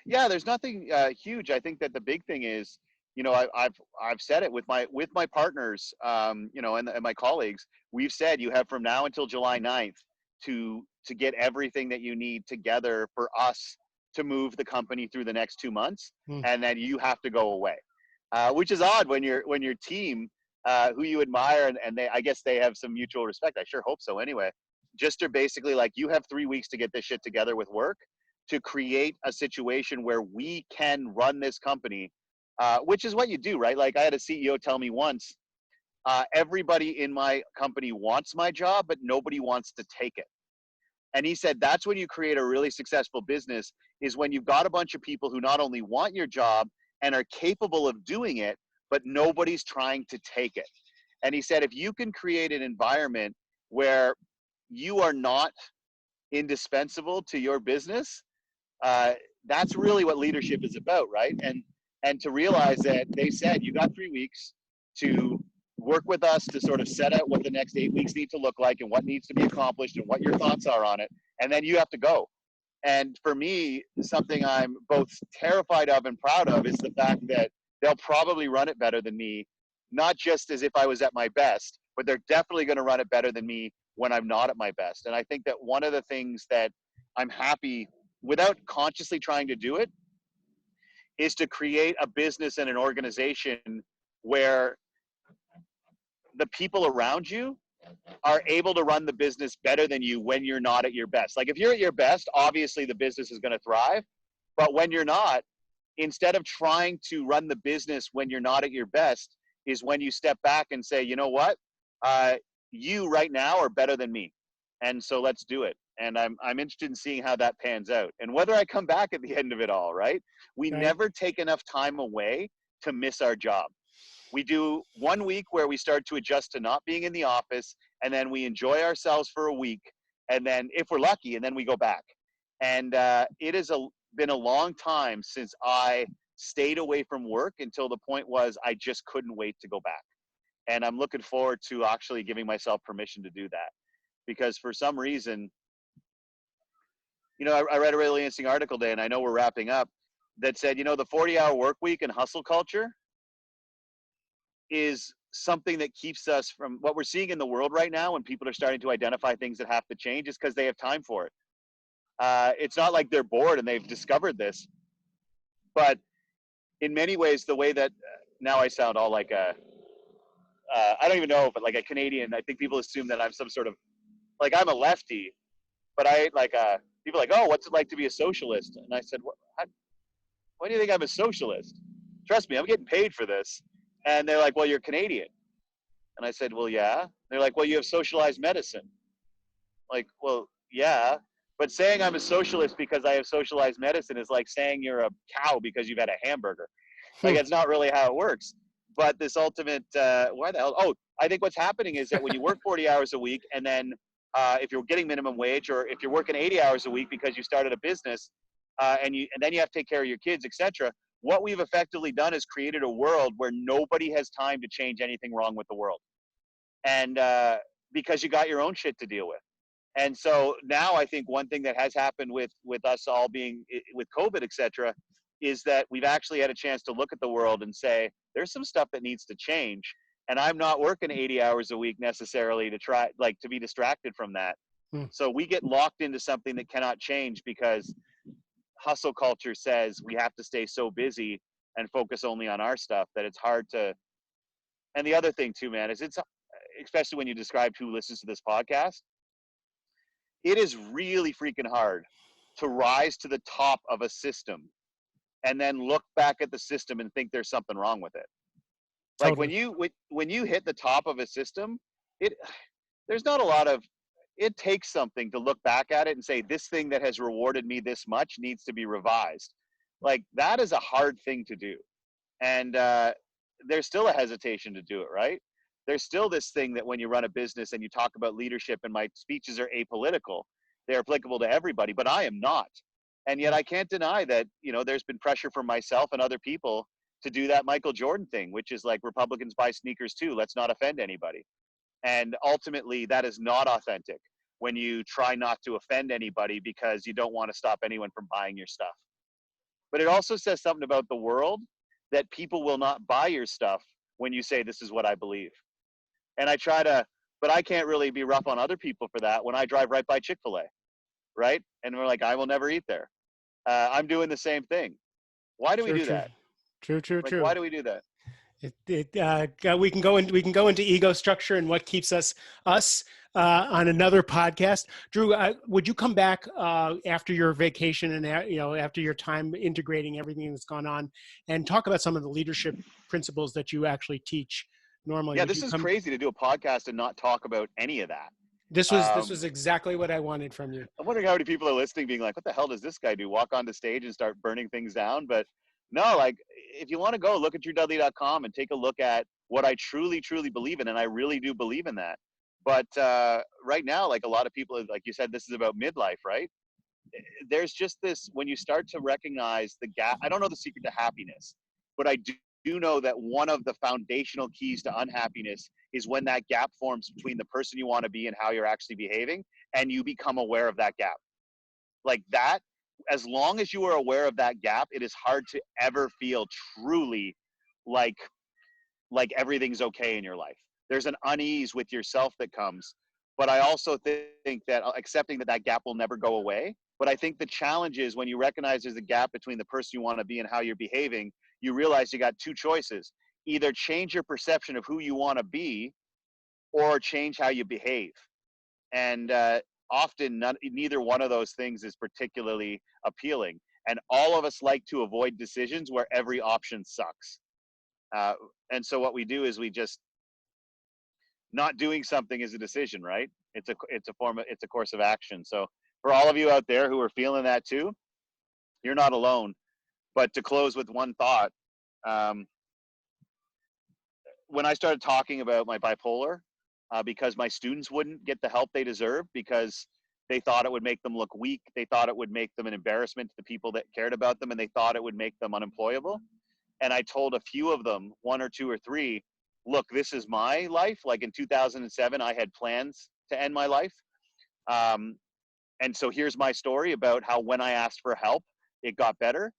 [SPEAKER 2] Yeah, there's nothing huge. I think that the big thing is, I've said it with my partners, and my colleagues. We've said you have from now until July 9th to get everything that you need together for us to move the company through the next 2 months, and then you have to go away, which is odd when your team, who you admire, and I guess they have some mutual respect. I sure hope so. Anyway, just are basically like, you have 3 weeks to get this shit together with work, to create a situation where we can run this company, which is what you do, right? Like I had a CEO tell me once, everybody in my company wants my job, but nobody wants to take it. And he said, that's when you create a really successful business, is when you've got a bunch of people who not only want your job and are capable of doing it, but nobody's trying to take it. And he said, if you can create an environment where you are not indispensable to your business, that's really what leadership is about, right? And to realize that they said, you got 3 weeks to work with us to sort of set out what the next 8 weeks need to look like and what needs to be accomplished and what your thoughts are on it. And then you have to go. And for me, something I'm both terrified of and proud of is the fact that they'll probably run it better than me, not just as if I was at my best, but they're definitely going to run it better than me when I'm not at my best. And I think that one of the things that I'm happy, without consciously trying to do it, is to create a business and an organization where the people around you are able to run the business better than you when you're not at your best. Like if you're at your best, obviously the business is going to thrive. But when you're not, instead of trying to run the business when you're not at your best, is when you step back and say, you know what? You right now are better than me. And so let's do it. and I'm interested in seeing how that pans out and whether I come back at the end of it all, right? We
[SPEAKER 1] Right.
[SPEAKER 2] never take enough time away to miss our job. We do 1 week where we start to adjust to not being in the office, and then we enjoy ourselves for a week, and then if we're lucky, and then we go back. And it has been a long time since I stayed away from work until the point was I just couldn't wait to go back. And I'm looking forward to actually giving myself permission to do that, because for some reason, I read a really interesting article today, and I know we're wrapping up, that said, the 40-hour work week and hustle culture is something that keeps us from what we're seeing in the world right now when people are starting to identify things that have to change is because they have time for it. It's not like they're bored and they've discovered this, but in many ways, the way that now I sound all like I don't even know, but like a Canadian, I think people assume that I'm some sort of, like I'm a lefty, but I like, people are like, oh, what's it like to be a socialist? And I said, why do you think I'm a socialist? Trust me, I'm getting paid for this. And they're like, well, you're Canadian. And I said, well, yeah. They're like, well, you have socialized medicine. Like, well, yeah. But saying I'm a socialist because I have socialized medicine is like saying you're a cow because you've had a hamburger. Like, it's not really how it works. But this ultimate, why the hell? Oh, I think what's happening is that when you work 40 hours a week, and then if you're getting minimum wage, or if you're working 80 hours a week because you started a business, and then you have to take care of your kids, etc. What we've effectively done is created a world where nobody has time to change anything wrong with the world, and because you got your own shit to deal with. And so now I think one thing that has happened with us all being with COVID, et cetera, is that we've actually had a chance to look at the world and say, there's some stuff that needs to change. And I'm not working 80 hours a week necessarily to try, like, to be distracted from that.
[SPEAKER 1] Hmm.
[SPEAKER 2] So we get locked into something that cannot change because hustle culture says we have to stay so busy and focus only on our stuff that it's hard to. And the other thing too, man, is it's, especially when you described who listens to this podcast, it is really freaking hard to rise to the top of a system and then look back at the system and think there's something wrong with it. Like
[SPEAKER 1] Totally.
[SPEAKER 2] when you hit the top of a system, it there's not a lot of, it takes something to look back at it and say this thing that has rewarded me this much needs to be revised. Like that is a hard thing to do. And there's still a hesitation to do it, right? There's still this thing that when you run a business and you talk about leadership, and my speeches are apolitical, they're applicable to everybody, but I am not. And yet I can't deny that, there's been pressure from myself and other people to do that Michael Jordan thing, which is like Republicans buy sneakers too. Let's not offend anybody. And ultimately, that is not authentic when you try not to offend anybody because you don't want to stop anyone from buying your stuff. But it also says something about the world that people will not buy your stuff when you say, this is what I believe. And I try to, but I can't really be rough on other people for that when I drive right by Chick-fil-A, right? And we're like, I will never eat there. I'm doing the same thing. Why do we
[SPEAKER 1] True,
[SPEAKER 2] do
[SPEAKER 1] true,
[SPEAKER 2] that?
[SPEAKER 1] true, true,
[SPEAKER 2] Like, why
[SPEAKER 1] true.
[SPEAKER 2] do we do that?
[SPEAKER 1] We can go into ego structure and what keeps us on another podcast. Drew, would you come back after your vacation and after your time integrating everything that's gone on, and talk about some of the leadership principles that you actually teach normally?
[SPEAKER 2] Yeah,
[SPEAKER 1] Would
[SPEAKER 2] this
[SPEAKER 1] you
[SPEAKER 2] is
[SPEAKER 1] come?
[SPEAKER 2] crazy to do a podcast and not talk about any of that.
[SPEAKER 1] This was exactly what I wanted from you.
[SPEAKER 2] I'm wondering how many people are listening being like, what the hell does this guy do? Walk onto stage and start burning things down? But no, like, if you want to go, look at drewdudley.com and take a look at what I truly, truly believe in. And I really do believe in that. But right now, like a lot of people, like you said, this is about midlife, right? There's just this, when you start to recognize the gap. I don't know the secret to happiness, but I do know that one of the foundational keys to unhappiness is when that gap forms between the person you want to be and how you're actually behaving, and you become aware of that gap. Like that, as long as you are aware of that gap, it is hard to ever feel truly like everything's okay in your life. There's an unease with yourself that comes. But I also think that accepting that that gap will never go away. But I think the challenge is when you recognize there's a gap between the person you want to be and how you're behaving, you realize you got two choices. Either change your perception of who you want to be, or change how you behave. And often neither one of those things is particularly appealing. And all of us like to avoid decisions where every option sucks. Uh, and so what we do is we just, not doing something is a decision, right? It's a course of action. So For all of you out there who are feeling that too, you're not alone. But to close with one thought, um, when I started talking about my bipolar, because my students wouldn't get the help they deserve because they thought it would make them look weak, they thought it would make them an embarrassment to the people that cared about them, and they thought it would make them unemployable. And I told a few of them, one or two or three, look, this is my life. Like in 2007, I had plans to end my life. Um, and so here's my story about how when I asked for help, it got better.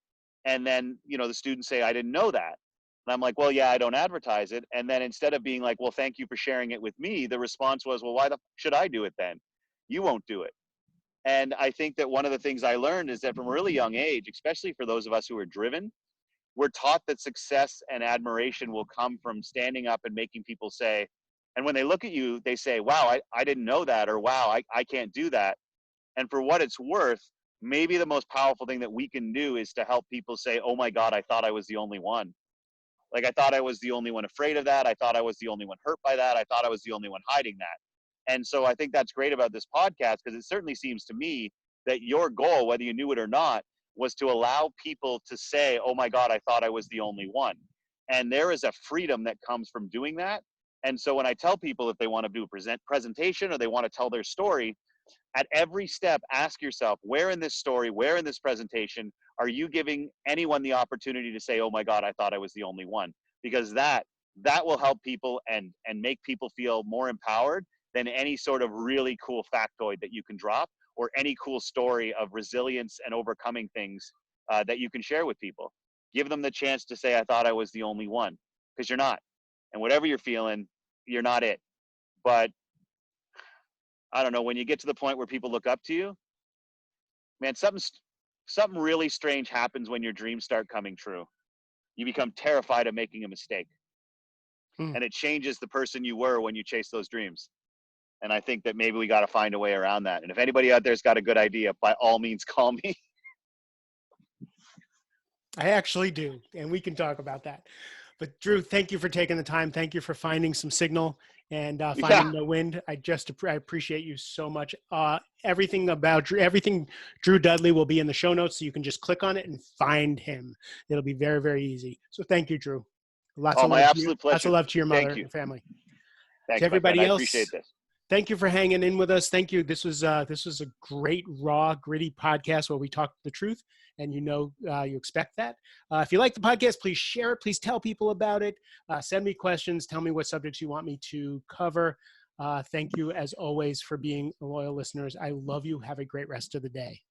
[SPEAKER 2] And then, the students say, I didn't know that. And I'm like, well, yeah, I don't advertise it. And then instead of being like, well, thank you for sharing it with me, the response was, well, why the should I do it then? You won't do it. And I think that one of the things I learned is that from a really young age, especially for those of us who are driven, we're taught that success and admiration will come from standing up and making people say, and when they look at you, they say, wow, I didn't know that, or wow, I can't do that. And for what it's worth, maybe the most powerful thing that we can do is to help people say, oh my God, I thought I was the only one. Like, I thought I was the only one afraid of that. I thought I was the only one hurt by that. I thought I was the only one hiding that. And so I think that's great about this podcast, because it certainly seems to me that your goal, whether you knew it or not, was to allow people to say, oh my God, I thought I was the only one. And there is a freedom that comes from doing that. And so when I tell people if they want to do a presentation or they want to tell their story, at every step, ask yourself, where in this story, where in this presentation, are you giving anyone the opportunity to say, oh my God, I thought I was the only one? Because that will help people and make people feel more empowered than any sort of really cool factoid that you can drop, or any cool story of resilience and overcoming things that you can share with people. Give them the chance to say, I thought I was the only one, because you're not. And whatever you're feeling, you're not it. But I don't know, when you get to the point where people look up to you, man, something really strange happens when your dreams start coming true. You become terrified of making a mistake.
[SPEAKER 1] Hmm.
[SPEAKER 2] And it changes the person you were when you chase those dreams. And I think that maybe we got to find a way around that. And if anybody out there's got a good idea, by all means, call me.
[SPEAKER 1] I actually do, and we can talk about that. But Drew, thank you for taking the time. Thank you for finding some signal and
[SPEAKER 2] Yeah.
[SPEAKER 1] finding the wind. I appreciate you so much. Everything about Drew, everything Drew Dudley will be in the show notes, so you can just click on it and find him. It'll be very, very easy. So thank you, Drew. Lots
[SPEAKER 2] Oh,
[SPEAKER 1] of
[SPEAKER 2] my
[SPEAKER 1] love to you.
[SPEAKER 2] absolute
[SPEAKER 1] Lots of
[SPEAKER 2] pleasure.
[SPEAKER 1] love to your mother
[SPEAKER 2] Thank you.
[SPEAKER 1] and family. To
[SPEAKER 2] Thanks, my friend.
[SPEAKER 1] everybody
[SPEAKER 2] I appreciate
[SPEAKER 1] else,
[SPEAKER 2] this.
[SPEAKER 1] thank you for hanging in with us. Thank you. This was a great, raw, gritty podcast where we talk the truth, and you expect that. If you like the podcast, please share it. Please tell people about it. Send me questions. Tell me what subjects you want me to cover. Thank you, as always, for being loyal listeners. I love you. Have a great rest of the day.